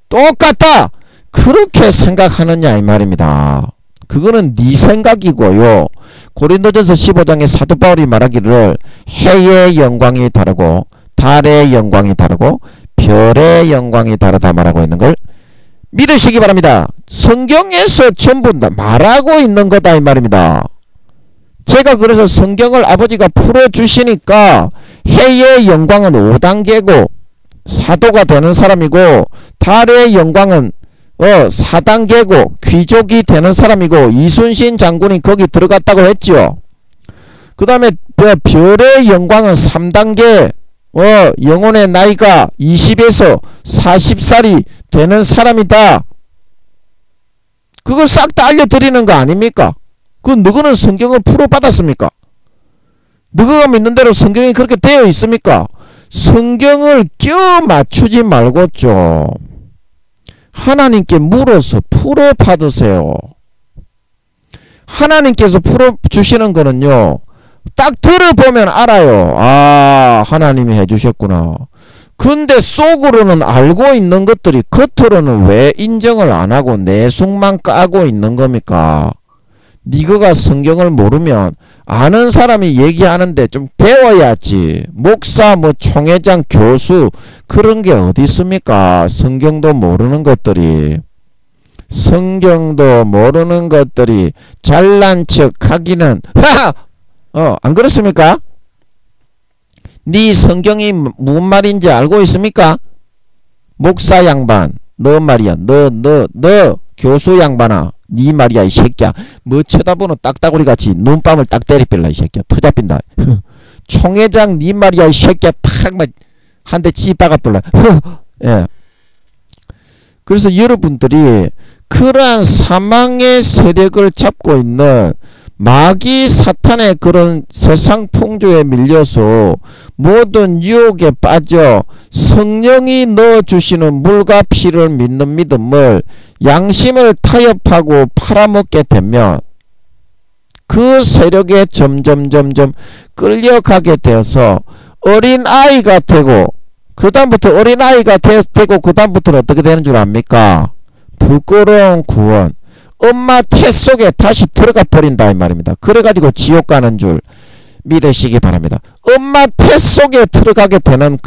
똑같다. 그렇게 생각하느냐 이 말입니다. 그거는 네 생각이고요. 고린도전서 15장에 사도 바울이 말하기를 해의 영광이 다르고 달의 영광이 다르고 별의 영광이 다르다 말하고 있는 걸 믿으시기 바랍니다. 성경에서 전부 다 말하고 있는 거다 이 말입니다. 제가 그래서 성경을 아버지가 풀어주시니까 해의 영광은 5단계고 사도가 되는 사람이고 달의 영광은 4단계고 귀족이 되는 사람이고 이순신 장군이 거기 들어갔다고 했죠. 그 다음에 별의 영광은 3단계 영혼의 나이가 20에서 40살이 되는 사람이다. 그걸 싹 다 알려드리는 거 아닙니까? 그 누구는 성경을 풀어받았습니까? 누구가 믿는 대로 성경이 그렇게 되어 있습니까? 성경을 껴 맞추지 말고 좀 하나님께 물어서 풀어받으세요. 하나님께서 풀어주시는 거는요, 딱 들어보면 알아요. 아, 하나님이 해주셨구나. 근데 속으로는 알고 있는 것들이 겉으로는 왜 인정을 안 하고 내숭만 까고 있는 겁니까? 니거가 성경을 모르면 아는 사람이 얘기하는데 좀 배워야지. 목사, 뭐 총회장, 교수 그런 게 어디 있습니까? 성경도 모르는 것들이. 성경도 모르는 것들이 잘난 척 하기는 안 그렇습니까? 네 성경이 무슨 말인지 알고 있습니까? 목사 양반, 너 말이야. 너 교수 양반아, 네 말이야 이 새끼야. 뭐 쳐다보는 딱따구리 같이 눈밤을 딱 때리필라 이 새끼야. 터잡힌다. 총회장 네 말이야 이 새끼야. 팍 한 대 찌박아뿔라. 예. 그래서 여러분들이 그러한 사망의 세력을 잡고 있는 마귀 사탄의 그런 세상 풍조에 밀려서 모든 유혹에 빠져 성령이 넣어주시는 물과 피를 믿는 믿음을 양심을 타협하고 팔아먹게 되면 그 세력에 점점 끌려가게 되어서 어린아이가 되고 그 다음부터 어린아이가 되고 그 다음부터는 어떻게 되는 줄 압니까? 부끄러운 구원, 엄마 태 속에 다시 들어가 버린다 이 말입니다. 그래가지고 지옥 가는 줄 믿으시기 바랍니다. 엄마 태 속에 들어가게 되는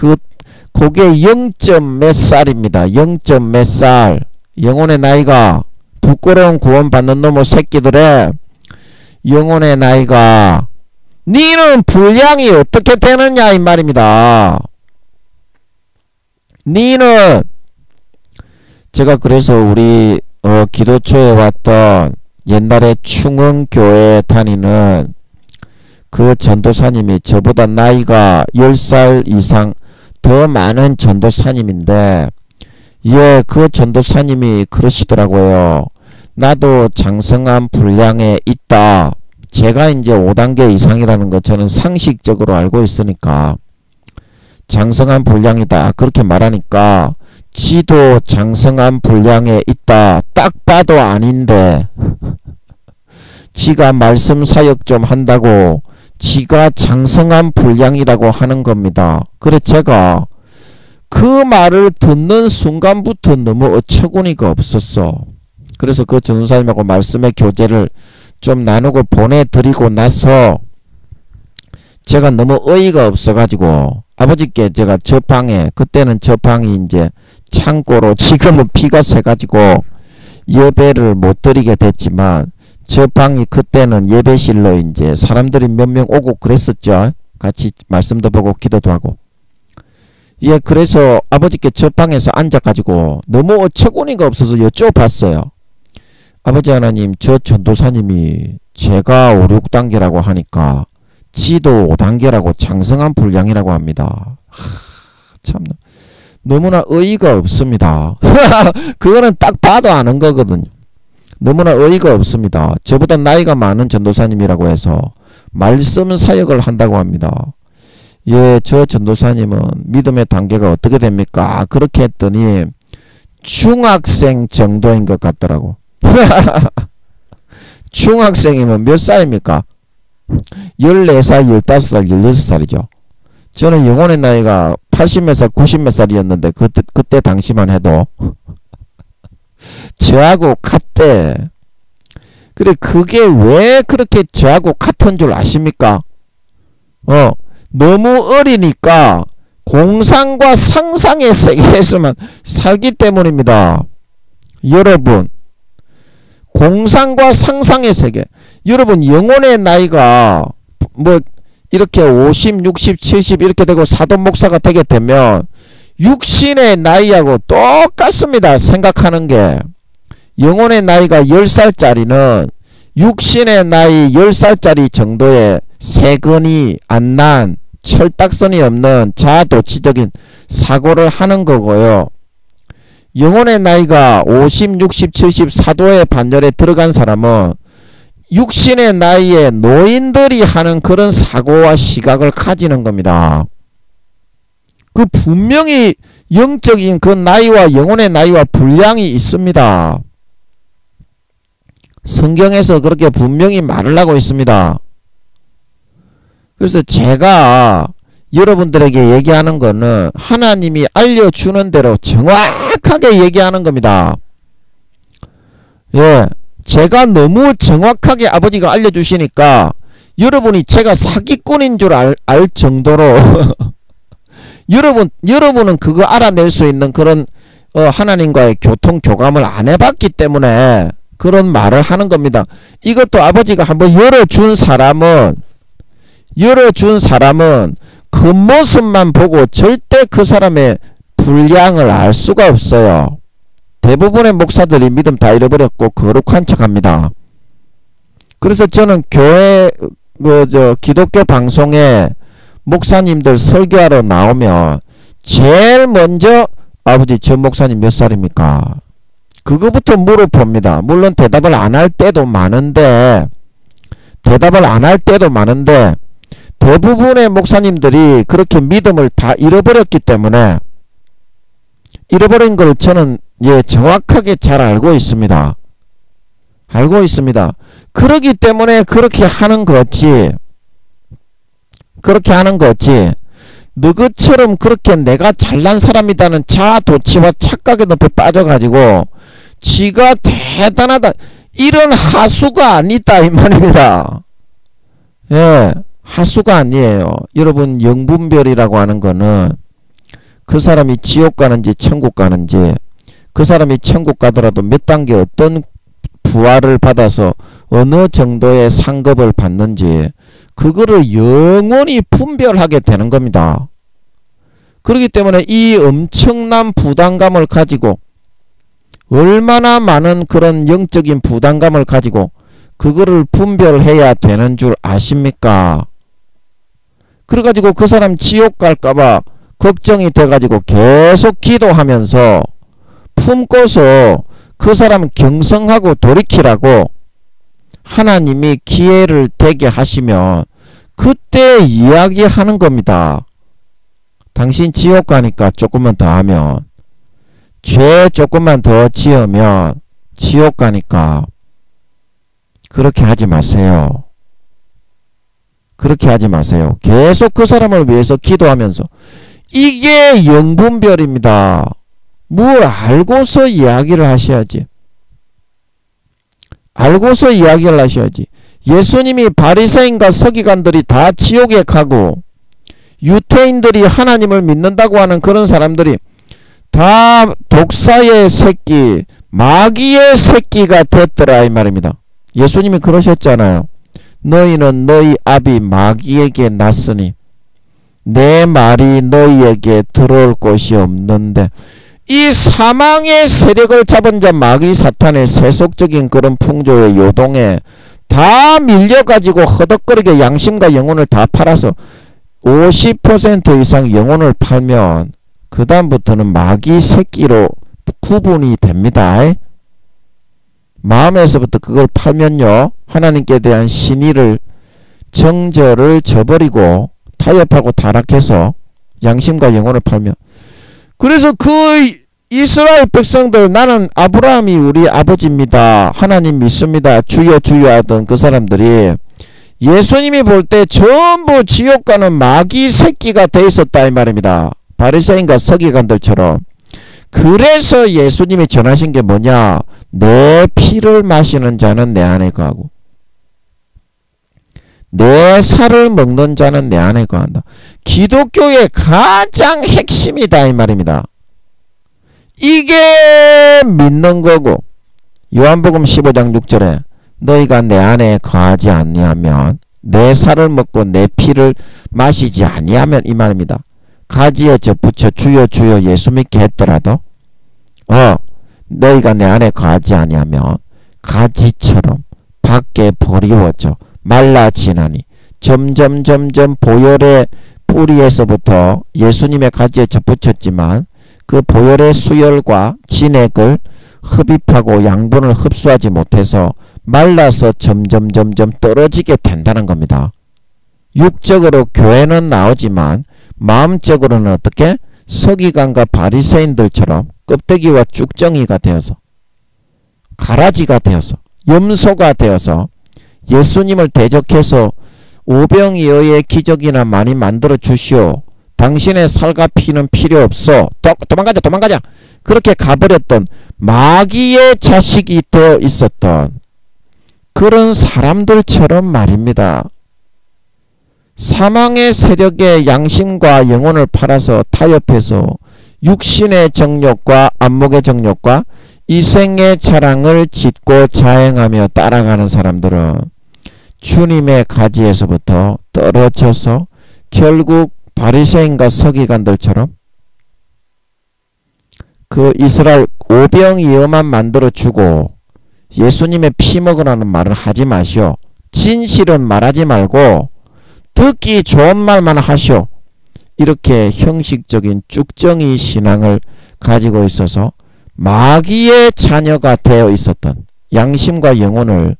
그게 0. 몇 살입니다. 0. 몇 살. 영혼의 나이가, 부끄러운 구원 받는 놈의 새끼들의 영혼의 나이가, 니는 분량이 어떻게 되느냐 이 말입니다. 니는, 제가 그래서 우리 기도처에 왔던 옛날에 충흥교회 다니는 그 전도사님이 저보다 나이가 10살 이상 더 많은 전도사님인데, 예, 그 전도사님이 그러시더라고요. 나도 장성한 분량에 있다. 제가 이제 5단계 이상이라는 거 저는 상식적으로 알고 있으니까 장성한 분량이다 그렇게 말하니까 지도 장성한 분량에 있다. 딱 봐도 아닌데 지가 말씀 사역 좀 한다고 지가 장성한 분량이라고 하는 겁니다. 그래 제가 그 말을 듣는 순간부터 너무 어처구니가 없었어. 그래서 그 전도사님하고 말씀의 교제를 좀 나누고 보내드리고 나서 제가 너무 어이가 없어가지고 아버지께 제가 저 방에, 그때는 저 방이 이제 창고로, 지금은 피가 새가지고 예배를 못 드리게 됐지만 저 방이 그때는 예배실로 이제 사람들이 몇 명 오고 그랬었죠. 같이 말씀도 보고 기도도 하고. 예, 그래서 아버지께 저 방에서 앉아가지고 너무 어처구니가 없어서 여쭤봤어요. 아버지 하나님, 저 전도사님이 제가 5, 6단계라고 하니까 지도 5단계라고 장성한 분량이라고 합니다. 참 너무나 어이가 없습니다. 그거는 딱 봐도 아는 거거든요. 너무나 어이가 없습니다. 저보다 나이가 많은 전도사님이라고 해서 말씀 사역을 한다고 합니다. 예, 저 전도사님은 믿음의 단계가 어떻게 됩니까? 그렇게 했더니 중학생 정도인 것 같더라고. 중학생이면 몇 살입니까? 14살, 15살, 16살이죠. 저는 영혼의 나이가 80몇 살, 90몇 살이었는데 그때 당시만 해도 저하고 같대. 그래, 그게 왜 그렇게 저하고 같은 줄 아십니까? 너무 어리니까 공상과 상상의 세계에서만 살기 때문입니다. 여러분, 공상과 상상의 세계. 여러분, 영혼의 나이가 뭐 이렇게 50, 60, 70 이렇게 되고 사도 목사가 되게 되면 육신의 나이하고 똑같습니다. 생각하는 게. 영혼의 나이가 10살짜리는 육신의 나이 10살짜리 정도의 세근이 안 난 철딱선이 없는 자아도취적인 사고를 하는 거고요. 영혼의 나이가 50, 60, 70 사도의 반열에 들어간 사람은 육신의 나이에 노인들이 하는 그런 사고와 시각을 가지는 겁니다. 그 분명히 영적인 그 나이와 영혼의 나이와 분량이 있습니다. 성경에서 그렇게 분명히 말을 하고 있습니다. 그래서 제가 여러분들에게 얘기하는 거는 하나님이 알려주는 대로 정확하게 얘기하는 겁니다. 예, 제가 너무 정확하게 아버지가 알려주시니까 여러분이 제가 사기꾼인 줄 알 정도로 여러분은 그거 알아낼 수 있는 그런 하나님과의 교통교감을 안 해봤기 때문에 그런 말을 하는 겁니다. 이것도 아버지가 한번 열어준 사람은 겉모습만 보고 절대 그 사람의 분량을 알 수가 없어요. 대부분의 목사들이 믿음 다 잃어버렸고 거룩한 척합니다. 그래서 저는 교회 기독교 방송에 목사님들 설교하러 나오면 제일 먼저 아버지 저 목사님 몇 살입니까? 그거부터 물어봅니다. 물론 대답을 안 할 때도 많은데 대부분의 목사님들이 그렇게 믿음을 다 잃어버렸기 때문에 잃어버린 걸 저는 정확하게 잘 알고 있습니다. 그러기 때문에 그렇게 하는 거지. 너희처럼 그렇게 내가 잘난 사람이다는 자아도취와 착각의 늪에 빠져가지고 지가 대단하다 이런 하수가 아니다 이 말입니다. 예, 하수가 아니에요. 여러분 영분별이라고 하는 거는 그 사람이 지옥 가는지 천국 가는지 그 사람이 천국 가더라도 몇 단계 어떤 부활을 받아서 어느 정도의 상급을 받는지 그거를 영원히 분별하게 되는 겁니다. 그렇기 때문에 이 엄청난 부담감을 가지고 얼마나 많은 그런 영적인 부담감을 가지고 그거를 분별해야 되는 줄 아십니까? 그래가지고 그 사람 지옥 갈까봐 걱정이 돼가지고 계속 기도하면서 품고서 그 사람 경성하고 돌이키라고 하나님이 기회를 되게 하시면 그때 이야기하는 겁니다. 당신 지옥 가니까 조금만 더 하면 죄 조금만 더 지으면 지옥 가니까 그렇게 하지 마세요. 계속 그 사람을 위해서 기도하면서 이게 영분별입니다. 뭘 알고서 이야기를 하셔야지. 예수님이 바리새인과 서기관들이 다 지옥에 가고 유태인들이 하나님을 믿는다고 하는 그런 사람들이 다 독사의 새끼, 마귀의 새끼가 됐더라 이 말입니다. 예수님이 그러셨잖아요. 너희는 너희 아비 마귀에게 났으니 내 말이 너희에게 들어올 곳이 없는데 이 사망의 세력을 잡은 자 마귀 사탄의 세속적인 그런 풍조의 요동에 다 밀려가지고 허덕거리게 양심과 영혼을 다 팔아서 50% 이상 영혼을 팔면 그 다음부터는 마귀 새끼로 구분이 됩니다. 마음에서부터 그걸 팔면요 하나님께 대한 신의를 정절을 저버리고 타협하고 타락해서 양심과 영혼을 팔면 그래서 그 이스라엘 백성들 나는 아브라함이 우리 아버지입니다. 하나님 믿습니다. 주여 주여 하던 그 사람들이 예수님이 볼 때 전부 지옥 가는 마귀 새끼가 돼 있었다 이 말입니다. 바리새인과 서기관들처럼. 그래서 예수님이 전하신 게 뭐냐? 내 피를 마시는 자는 내 안에 거하고 내 살을 먹는 자는 내 안에 거한다. 기독교의 가장 핵심이다 이 말입니다. 이게 믿는 거고 요한복음 15장 6절에 너희가 내 안에 거하지 아니하면 내 살을 먹고 내 피를 마시지 아니하면 이 말입니다. 가지에 접붙여 주여 주여 예수 믿게 했더라도 너희가 내 안에 거하지 아니하면 가지처럼 밖에 버리워져 말라지나니 점점 보혈의 뿌리에서부터 예수님의 가지에 접붙였지만 그 보혈의 수혈과 진액을 흡입하고 양분을 흡수하지 못해서 말라서 점점 떨어지게 된다는 겁니다. 육적으로 교회는 나오지만 마음적으로는 어떻게? 서기관과 바리새인들처럼 껍데기와 쭉정이가 되어서 가라지가 되어서 염소가 되어서 예수님을 대적해서 오병이어의 기적이나 많이 만들어 주시오. 당신의 살과 피는 필요 없어. 도망가자 도망가자. 그렇게 가버렸던 마귀의 자식이 되어 있었던 그런 사람들처럼 말입니다. 사망의 세력에 양심과 영혼을 팔아서 타협해서 육신의 정욕과 안목의 정욕과 이생의 자랑을 짓고 자행하며 따라가는 사람들은 주님의 가지에서부터 떨어져서 결국 바리새인과 서기관들처럼 그 이스라엘 오병이어만 만들어주고 예수님의 피 먹으라는 말을 하지 마시오. 진실은 말하지 말고 듣기 좋은 말만 하시오. 이렇게 형식적인 쭉정이 신앙을 가지고 있어서 마귀의 자녀가 되어 있었던 양심과 영혼을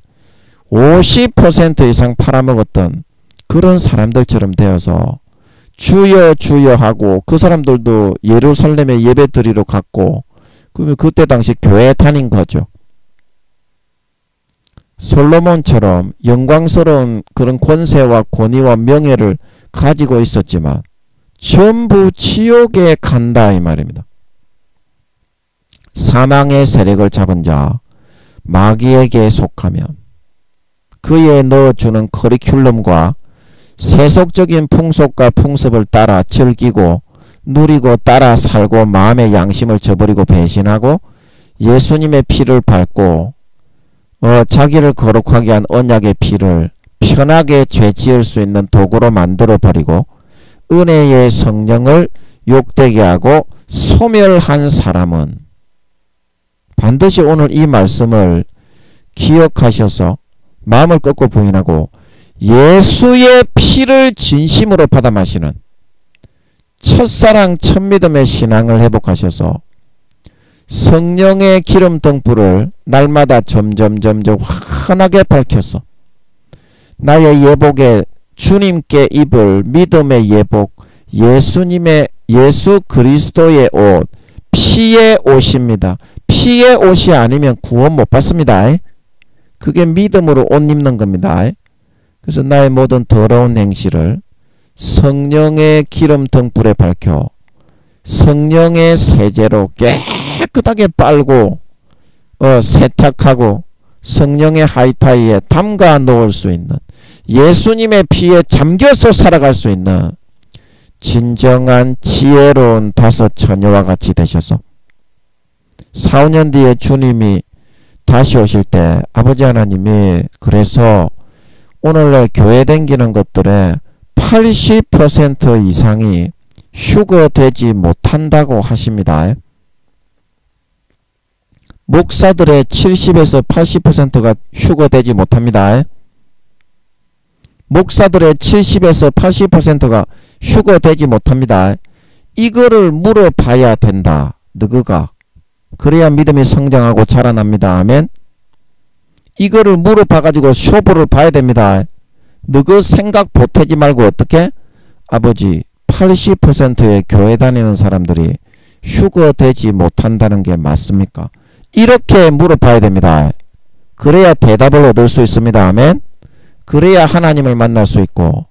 50% 이상 팔아먹었던 그런 사람들처럼 되어서 주여 주여 하고 그 사람들도 예루살렘에 예배 드리러 갔고 그러면 그때 당시 교회 다닌 거죠. 솔로몬처럼 영광스러운 그런 권세와 권위와 명예를 가지고 있었지만 전부 지옥에 간다 이 말입니다. 사망의 세력을 잡은 자 마귀에게 속하면 그에 넣어주는 커리큘럼과 세속적인 풍속과 풍습을 따라 즐기고 누리고 따라 살고 마음의 양심을 저버리고 배신하고 예수님의 피를 밟고 자기를 거룩하게 한 언약의 피를 편하게 죄 지을 수 있는 도구로 만들어버리고 은혜의 성령을 욕되게 하고 소멸한 사람은 반드시 오늘 이 말씀을 기억하셔서 마음을 꺾고 부인하고 예수의 피를 진심으로 받아 마시는 첫사랑 첫믿음의 신앙을 회복하셔서 성령의 기름 등불을 날마다 점점 환하게 밝혀서 나의 예복에 주님께 입을 믿음의 예복 예수님의 예수 그리스도의 옷 피의 옷입니다. 피의 옷이 아니면 구원 못 받습니다. 그게 믿음으로 옷 입는 겁니다. 그래서 나의 모든 더러운 행실을 성령의 기름 등불에 밝혀 성령의 세제로 깨끗하게 빨고 세탁하고 성령의 하이타이에 담가 놓을 수 있는 예수님의 피에 잠겨서 살아갈 수 있는 진정한 지혜로운 다섯 처녀와 같이 되셔서 4, 5년 뒤에 주님이 다시 오실 때 아버지 하나님이 그래서 오늘날 교회 다니는 것들의 80% 이상이 휴거되지 못한다고 하십니다. 목사들의 70에서 80%가 휴거되지 못합니다. 목사들의 70에서 80%가 휴거되지 못합니다. 이거를 물어봐야 된다. 너희가 그래야 믿음이 성장하고 자라납니다. 아멘. 이거를 물어봐가지고 쇼부를 봐야 됩니다. 너희 생각 보태지 말고 어떻게? 아버지 80%의 교회 다니는 사람들이 휴거되지 못한다는 게 맞습니까? 이렇게 물어봐야 됩니다. 그래야 대답을 얻을 수 있습니다. 아멘. 그래야 하나님을 만날 수 있고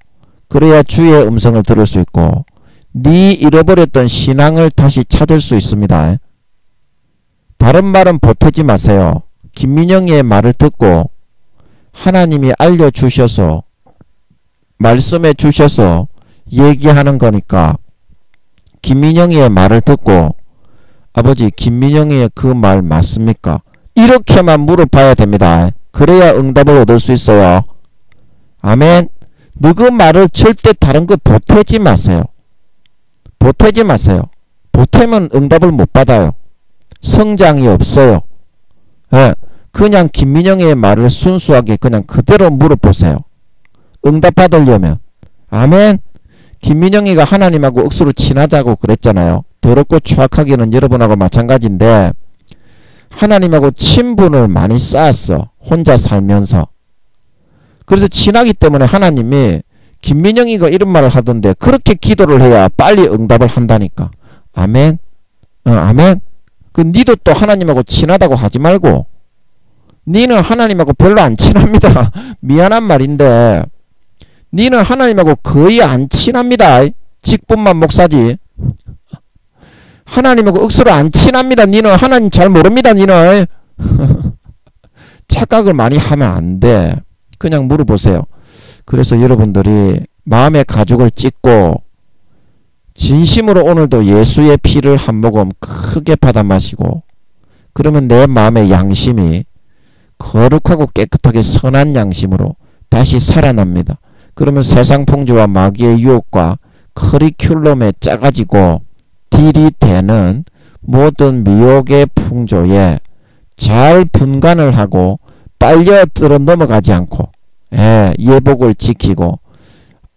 그래야 주의 음성을 들을 수 있고 네 잃어버렸던 신앙을 다시 찾을 수 있습니다. 다른 말은 보태지 마세요. 김민영의 말을 듣고 하나님이 알려주셔서 말씀해 주셔서 얘기하는 거니까 김민영의 말을 듣고 아버지 김민영의 그 말 맞습니까? 이렇게만 물어봐야 됩니다. 그래야 응답을 얻을 수 있어요. 아멘. 너그 말을 절대 다른 거 보태지 마세요. 보태지 마세요. 보태면 응답을 못 받아요. 성장이 없어요. 예, 그냥 김민영의 말을 순수하게 그냥 그대로 물어보세요. 응답 받으려면. 아멘. 김민영이가 하나님하고 억수로 친하자고 그랬잖아요. 더럽고 추악하기는 여러분하고 마찬가지인데 하나님하고 친분을 많이 쌓았어. 혼자 살면서. 그래서 친하기 때문에 하나님이 김민영이가 이런 말을 하던데 그렇게 기도를 해야 빨리 응답을 한다니까. 아멘. 아멘. 그 니도 또 하나님하고 친하다고 하지 말고 니는 하나님하고 별로 안 친합니다. 미안한 말인데 니는 하나님하고 거의 안 친합니다. 직분만 목사지. 하나님하고 억수로 안 친합니다. 니는 하나님 잘 모릅니다. 니는. 착각을 많이 하면 안 돼. 그냥 물어보세요. 그래서 여러분들이 마음의 가죽을 찢고 진심으로 오늘도 예수의 피를 한 모금 크게 받아 마시고, 그러면 내 마음의 양심이 거룩하고 깨끗하게 선한 양심으로 다시 살아납니다. 그러면 세상 풍조와 마귀의 유혹과 커리큘럼에 짜가지고 딜이 되는 모든 미혹의 풍조에 잘 분간을 하고 빨려들어 넘어가지 않고, 예복을 지키고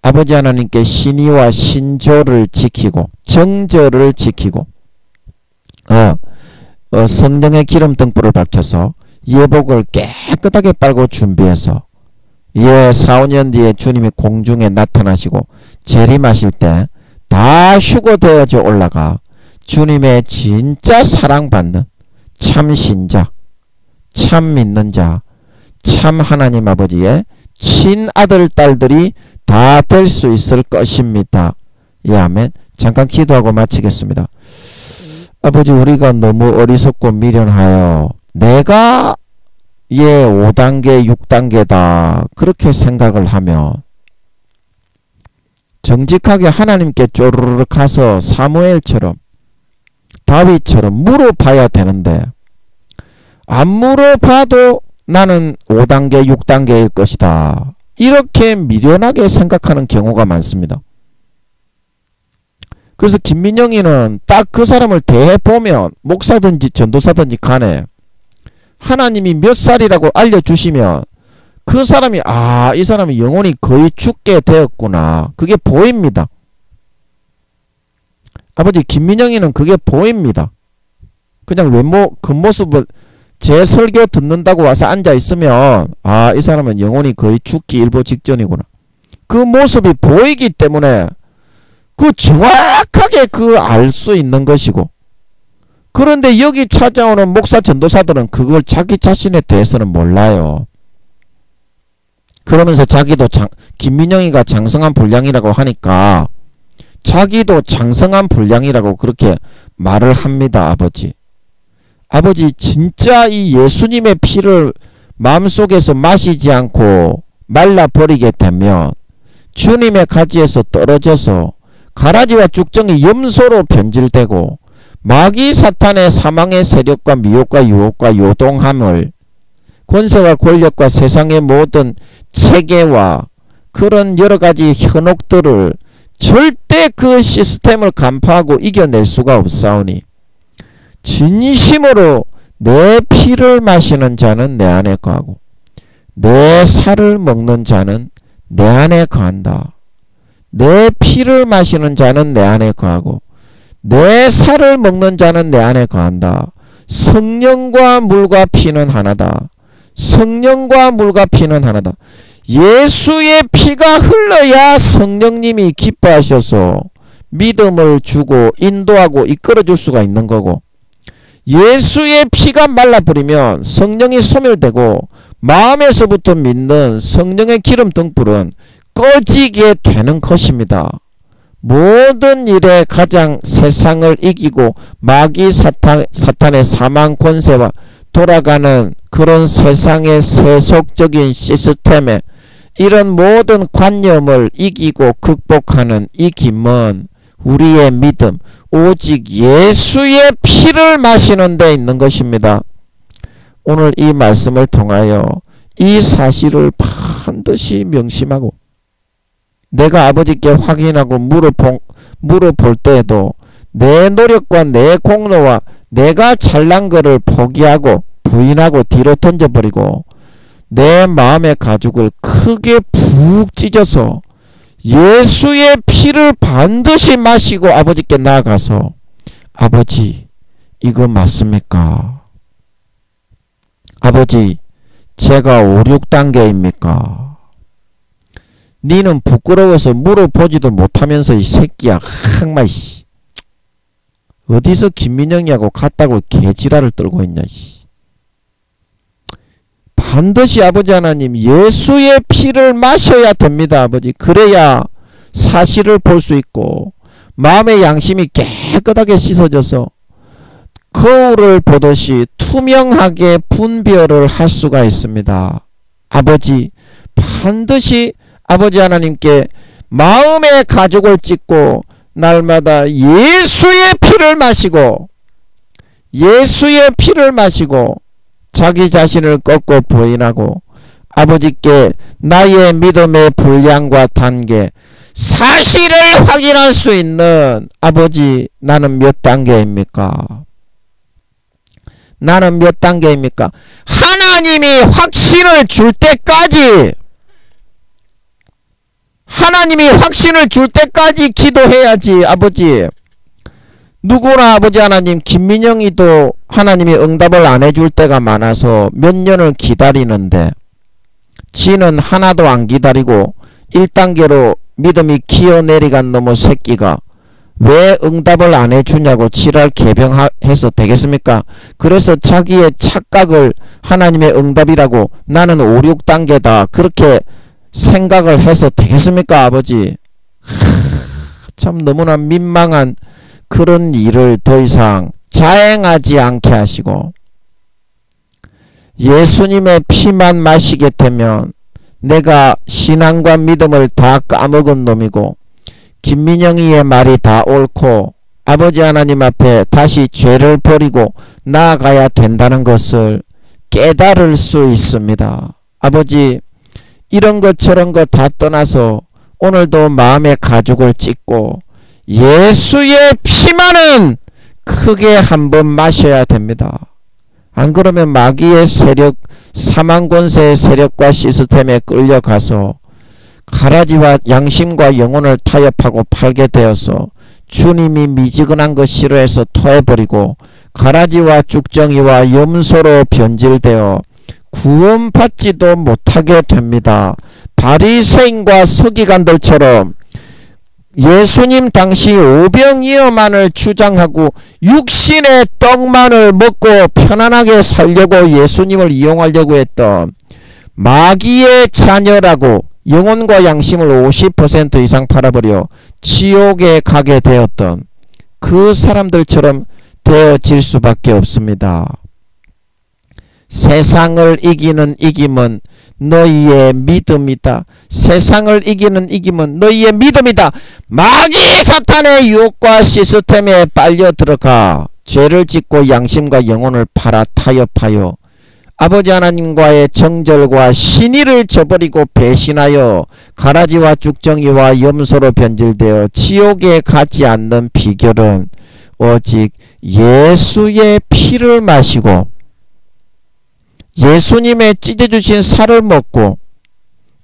아버지 하나님께 신의와 신조를 지키고 정절을 지키고 성령의 기름 등불을 밝혀서 예복을 깨끗하게 빨고 준비해서 4, 5년 뒤에 주님이 공중에 나타나시고 재림하실 때 다 휴거되어져 올라가 주님의 진짜 사랑받는 참 신자, 참 믿는 자, 참 하나님 아버지의 친아들 딸들이 다 될 수 있을 것입니다. 예, 아멘. 잠깐 기도하고 마치겠습니다. 아버지, 우리가 너무 어리석고 미련하여 내가 5단계 6단계다 그렇게 생각을 하면 정직하게 하나님께 쪼르르 가서 사무엘처럼 다윗처럼 물어봐야 되는데, 안 물어봐도 나는 5단계 6단계일 것이다 이렇게 미련하게 생각하는 경우가 많습니다. 그래서 김민영이는 딱 그 사람을 대해보면 목사든지 전도사든지 간에 하나님이 몇 살이라고 알려주시면 그 사람이 이 사람이 영혼이 거의 죽게 되었구나 그게 보입니다. 아버지, 김민영이는 그게 보입니다. 그냥 외모 겉모습을 제 설교 듣는다고 와서 앉아있으면 이 사람은 영혼이 거의 죽기 일보 직전이구나 그 모습이 보이기 때문에 그 정확하게 알 수 있는 것이고, 그런데 여기 찾아오는 목사 전도사들은 그걸 자기 자신에 대해서는 몰라요. 그러면서 자기도 김민영이가 장성한 분량이라고 하니까 자기도 장성한 분량이라고 그렇게 말을 합니다. 아버지, 진짜 이 예수님의 피를 마음속에서 마시지 않고 말라버리게 되면 주님의 가지에서 떨어져서 가라지와 쭉정이 염소로 변질되고 마귀 사탄의 사망의 세력과 미혹과 유혹과 요동함을 권세와 권력과 세상의 모든 체계와 그런 여러가지 현혹들을 절대 그 시스템을 간파하고 이겨낼 수가 없사오니 진심으로 내 피를 마시는 자는 내 안에 거하고 내 살을 먹는 자는 내 안에 거한다. 내 피를 마시는 자는 내 안에 거하고 내 살을 먹는 자는 내 안에 거한다. 성령과 물과 피는 하나다. 성령과 물과 피는 하나다. 예수의 피가 흘러야 성령님이 기뻐하셔서 믿음을 주고 인도하고 이끌어줄 수가 있는 거고, 예수의 피가 말라버리면 성령이 소멸되고 마음에서부터 믿는 성령의 기름 등불은 꺼지게 되는 것입니다. 모든 일에 가장 세상을 이기고 마귀 사탄의 사망 권세와 돌아가는 그런 세상의 세속적인 시스템에 이런 모든 관념을 이기고 극복하는 이 힘은 우리의 믿음, 오직 예수의 피를 마시는 데 있는 것입니다. 오늘 이 말씀을 통하여 이 사실을 반드시 명심하고 내가 아버지께 확인하고 물어볼 때에도 내 노력과 내 공로와 내가 잘난 것을 포기하고 부인하고 뒤로 던져버리고 내 마음의 가죽을 크게 푹 찢어서 예수의 피를 반드시 마시고 아버지께 나아가서 아버지, 이거 맞습니까? 아버지, 제가 5, 6단계입니까? 니는 부끄러워서 물어보지도 못하면서 이 새끼야, 정말 어디서 김민영이하고 같다고 개지랄을 떨고 있냐. 반드시 아버지 하나님 예수의 피를 마셔야 됩니다. 아버지. 그래야 사실을 볼 수 있고 마음의 양심이 깨끗하게 씻어져서 거울을 보듯이 투명하게 분별을 할 수가 있습니다. 아버지, 반드시 아버지 하나님께 마음의 가죽을 찢고 날마다 예수의 피를 마시고 예수의 피를 마시고 자기 자신을 꺾고 부인하고 아버지께 나의 믿음의 분량과 단계, 사실을 확인할 수 있는 아버지, 나는 몇 단계입니까? 나는 몇 단계입니까? 하나님이 확신을 줄 때까지, 하나님이 확신을 줄 때까지 기도해야지. 아버지, 누구나 아버지 하나님, 김민영이도 하나님이 응답을 안 해줄 때가 많아서 몇 년을 기다리는데 지는 하나도 안 기다리고 1단계로 믿음이 기어내리간 놈의 새끼가 왜 응답을 안 해주냐고 지랄 개병해서 되겠습니까? 그래서 자기의 착각을 하나님의 응답이라고 나는 5, 6단계다 그렇게 생각을 해서 되겠습니까? 아버지, 참 너무나 민망한 그런 일을 더 이상 자행하지 않게 하시고 예수님의 피만 마시게 되면 내가 신앙과 믿음을 다 까먹은 놈이고 김민영이의 말이 다 옳고 아버지 하나님 앞에 다시 죄를 버리고 나아가야 된다는 것을 깨달을 수 있습니다. 아버지, 이런 것 저런 것 다 떠나서 오늘도 마음의 가죽을 찢고 예수의 피만은 크게 한번 마셔야 됩니다. 안 그러면 마귀의 세력, 사망권세의 세력과 시스템에 끌려가서 가라지와 양심과 영혼을 타협하고 팔게 되어서 주님이 미지근한 것 싫어해서 토해버리고 가라지와 쭉정이와 염소로 변질되어 구원받지도 못하게 됩니다. 바리새인과 서기관들처럼 예수님 당시 오병이어만을 주장하고 육신의 떡만을 먹고 편안하게 살려고 예수님을 이용하려고 했던 마귀의 자녀라고 영혼과 양심을 50% 이상 팔아버려 지옥에 가게 되었던 그 사람들처럼 되어질 수밖에 없습니다. 세상을 이기는 이김은 너희의 믿음이다. 세상을 이기는 이김은 너희의 믿음이다. 마귀 사탄의 유혹과 시스템에 빨려 들어가 죄를 짓고 양심과 영혼을 팔아 타협하여 아버지 하나님과의 정절과 신의를 저버리고 배신하여 가라지와 쭉정이와 염소로 변질되어 지옥에 가지 않는 비결은 오직 예수의 피를 마시고 예수님의 찢어주신 살을 먹고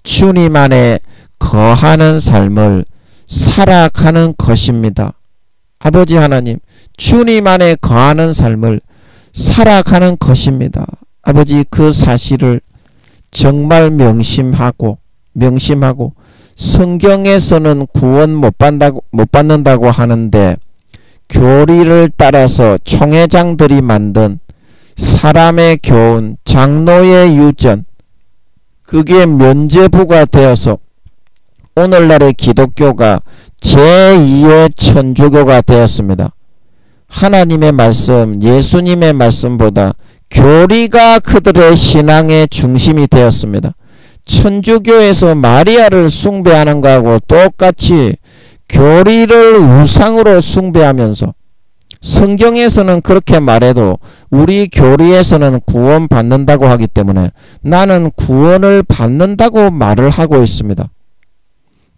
주님 안에 거하는 삶을 살아가는 것입니다. 아버지 하나님, 주님 안에 거하는 삶을 살아가는 것입니다. 아버지, 그 사실을 정말 명심하고 성경에서는 구원 못 받는다고 하는데 교리를 따라서 총회장들이 만든 사람의 교훈, 장로의 유전, 그게 면죄부가 되어서 오늘날의 기독교가 제2의 천주교가 되었습니다. 하나님의 말씀, 예수님의 말씀보다 교리가 그들의 신앙의 중심이 되었습니다. 천주교에서 마리아를 숭배하는 것하고 똑같이 교리를 우상으로 숭배하면서 성경에서는 그렇게 말해도 우리 교리에서는 구원 받는다고 하기 때문에 나는 구원을 받는다고 말을 하고 있습니다.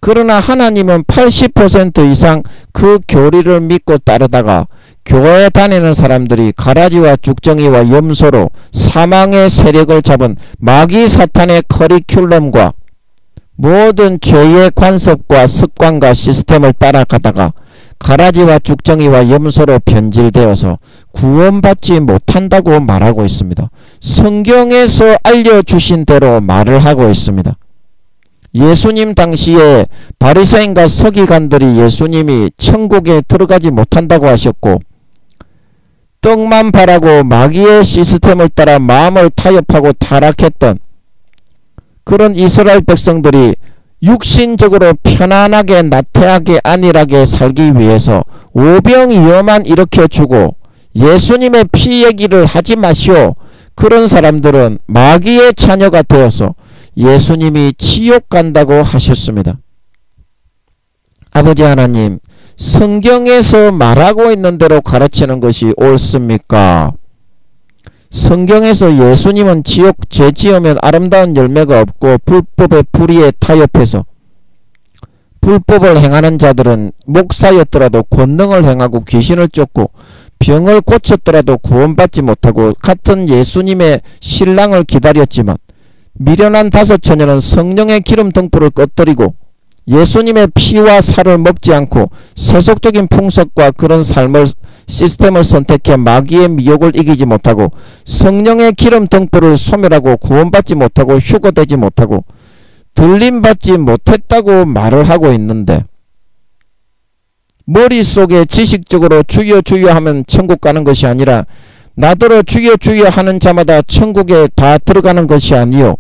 그러나 하나님은 80% 이상 그 교리를 믿고 따르다가 교회 다니는 사람들이 가라지와 쭉정이와 염소로 사망의 세력을 잡은 마귀 사탄의 커리큘럼과 모든 죄의 관습과 습관과 시스템을 따라가다가 가라지와 쭉정이와 염소로 변질되어서 구원받지 못한다고 말하고 있습니다. 성경에서 알려주신 대로 말을 하고 있습니다. 예수님 당시에 바리새인과 서기관들이 예수님이 천국에 들어가지 못한다고 하셨고 떡만 바라고 마귀의 시스템을 따라 마음을 타협하고 타락했던 그런 이스라엘 백성들이 육신적으로 편안하게 나태하게 안일하게 살기 위해서 오병이어만 일으켜주고 예수님의 피 얘기를 하지 마시오. 그런 사람들은 마귀의 자녀가 되어서 예수님이 지옥 간다고 하셨습니다. 아버지 하나님, 성경에서 말하고 있는 대로 가르치는 것이 옳습니까? 성경에서 예수님은 지옥 죄 지으면 아름다운 열매가 없고 불법의 불의에 타협해서 불법을 행하는 자들은 목사였더라도 권능을 행하고 귀신을 쫓고 병을 고쳤더라도 구원받지 못하고 같은 예수님의 신랑을 기다렸지만 미련한 다섯 처녀는 성령의 기름 등불을 꺼뜨리고 예수님의 피와 살을 먹지 않고 세속적인 풍속과 그런 삶을 시스템을 선택해 마귀의 미혹을 이기지 못하고 성령의 기름 등불을 소멸하고 구원받지 못하고 휴거되지 못하고 들림받지 못했다고 말을 하고 있는데 머릿속에 지식적으로 주여 주여 하면 천국 가는 것이 아니라 나더러 주여 주여 하는 자마다 천국에 다 들어가는 것이 아니요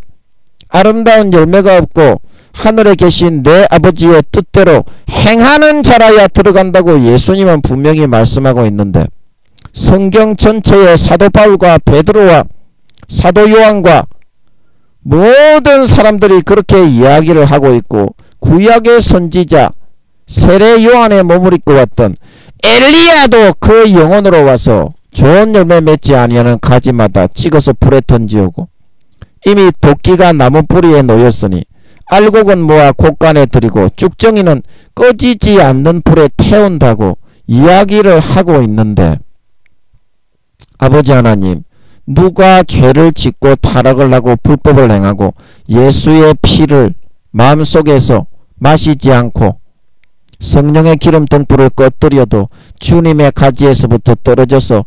아름다운 열매가 없고 하늘에 계신 내 아버지의 뜻대로 행하는 자라야 들어간다고 예수님은 분명히 말씀하고 있는데 성경 전체에 사도 바울과 베드로와 사도 요한과 모든 사람들이 그렇게 이야기를 하고 있고 구약의 선지자 세례 요한의 몸을 입고 왔던 엘리야도 그 영혼으로 와서 좋은 열매 맺지 아니하는 가지마다 찍어서 불에 던지오고 이미 도끼가 나무 뿌리에 놓였으니 알곡은 모아 곳간에 들이고 쭉정이는 꺼지지 않는 불에 태운다고 이야기를 하고 있는데 아버지 하나님, 누가 죄를 짓고 타락을 하고 불법을 행하고 예수의 피를 마음속에서 마시지 않고 성령의 기름 등불을 꺼뜨려도 주님의 가지에서부터 떨어져서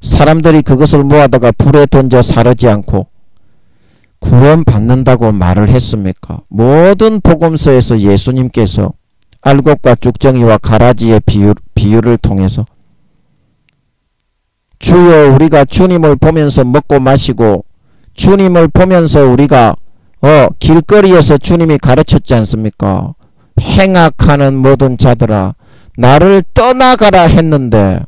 사람들이 그것을 모아다가 불에 던져 사르지 않고 구원받는다고 말을 했습니까? 모든 복음서에서 예수님께서 알곡과 쭉정이와 가라지의 비유를 통해서 주여 우리가 주님을 보면서 먹고 마시고 주님을 보면서 우리가 길거리에서 주님이 가르쳤지 않습니까? 행악하는 모든 자들아 나를 떠나가라 했는데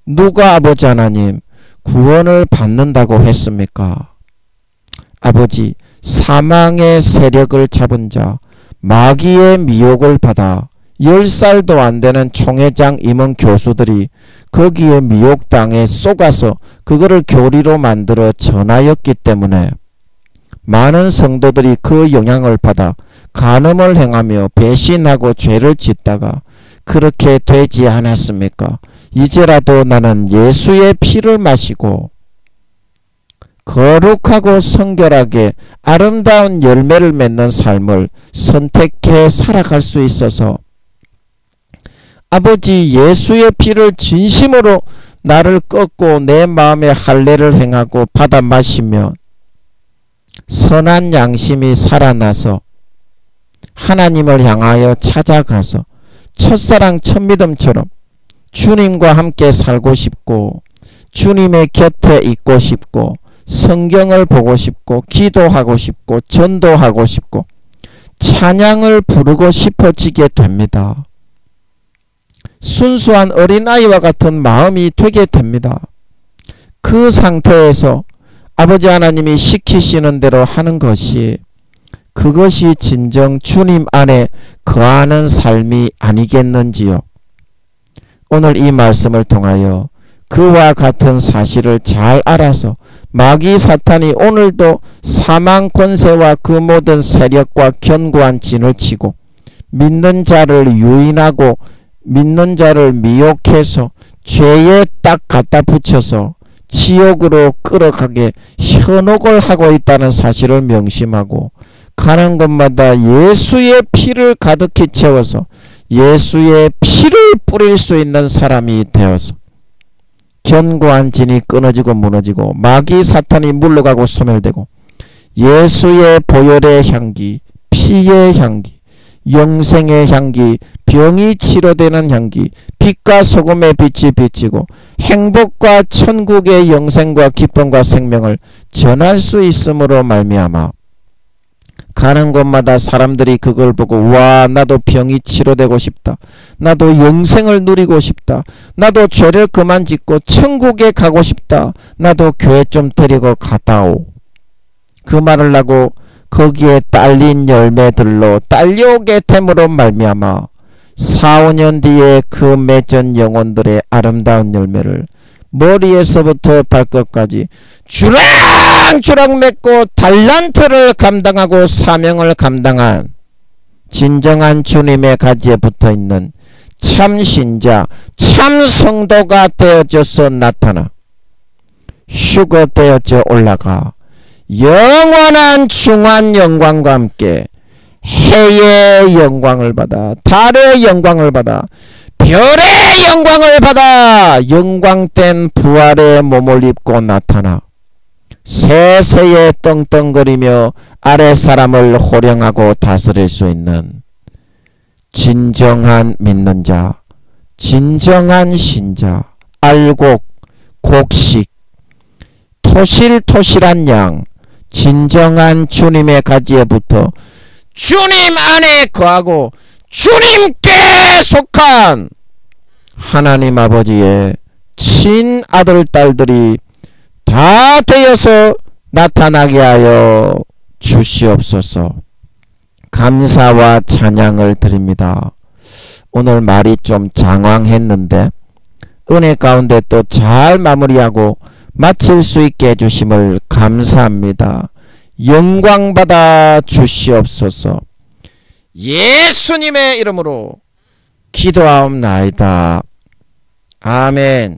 누가 아버지 하나님 구원을 받는다고 했습니까? 아버지, 사망의 세력을 잡은 자, 마귀의 미혹을 받아 10살도 안 되는 총회장 임원 교수들이 거기에 미혹당에 쏘가서 그거를 교리로 만들어 전하였기 때문에 많은 성도들이 그 영향을 받아 간음을 행하며 배신하고 죄를 짓다가 그렇게 되지 않았습니까? 이제라도 나는 예수의 피를 마시고 거룩하고 성결하게 아름다운 열매를 맺는 삶을 선택해 살아갈 수 있어서 아버지 예수의 피를 진심으로 나를 꺾고 내 마음에 할례를 행하고 받아 마시면 선한 양심이 살아나서 하나님을 향하여 찾아가서 첫사랑 첫믿음처럼 주님과 함께 살고 싶고 주님의 곁에 있고 싶고 성경을 보고 싶고 기도하고 싶고 전도하고 싶고 찬양을 부르고 싶어지게 됩니다. 순수한 어린아이와 같은 마음이 되게 됩니다. 그 상태에서 아버지 하나님이 시키시는 대로 하는 것이 그것이 진정 주님 안에 거하는 삶이 아니겠는지요. 오늘 이 말씀을 통하여 그와 같은 사실을 잘 알아서 마귀 사탄이 오늘도 사망 권세와 그 모든 세력과 견고한 진을 치고 믿는 자를 유인하고 믿는 자를 미혹해서 죄에 딱 갖다 붙여서 지옥으로 끌어가게 현혹을 하고 있다는 사실을 명심하고 가는 곳마다 예수의 피를 가득히 채워서 예수의 피를 뿌릴 수 있는 사람이 되어서 견고한 진이 끊어지고 무너지고 마귀 사탄이 물러가고 소멸되고 예수의 보혈의 향기, 피의 향기, 영생의 향기, 병이 치료되는 향기, 빛과 소금의 빛이 비치고 행복과 천국의 영생과 기쁨과 생명을 전할 수 있음으로 말미암아 가는 곳마다 사람들이 그걸 보고 와, 나도 병이 치료되고 싶다. 나도 영생을 누리고 싶다. 나도 죄를 그만 짓고 천국에 가고 싶다. 나도 교회 좀 데리고 가다오. 그 말을 하고 거기에 딸린 열매들로 딸려오게 됨으로 말미암아 4, 5년 뒤에 그 맺은 영혼들의 아름다운 열매를 머리에서부터 발끝까지 주랑주랑 맺고 달란트를 감당하고 사명을 감당한 진정한 주님의 가지에 붙어있는 참 신자, 참 성도가 되어져서 나타나 휴거되어져 올라가 영원한 중한 영광과 함께 해의 영광을 받아, 달의 영광을 받아, 별의 영광을 받아 영광된 부활의 몸을 입고 나타나 세세에 떵떵거리며 아랫사람을 호령하고 다스릴 수 있는 진정한 믿는 자, 진정한 신자, 알곡, 곡식, 토실토실한 양, 진정한 주님의 가지에 붙어 주님 안에 거하고 주님께 속한 하나님 아버지의 친아들 딸들이 다 되어서 나타나게 하여 주시옵소서. 감사와 찬양을 드립니다. 오늘 말이 좀 장황했는데 은혜 가운데 또 잘 마무리하고 마칠 수 있게 해주심을 감사합니다. 영광받아 주시옵소서. 예수님의 이름으로 기도하옵나이다. 아멘.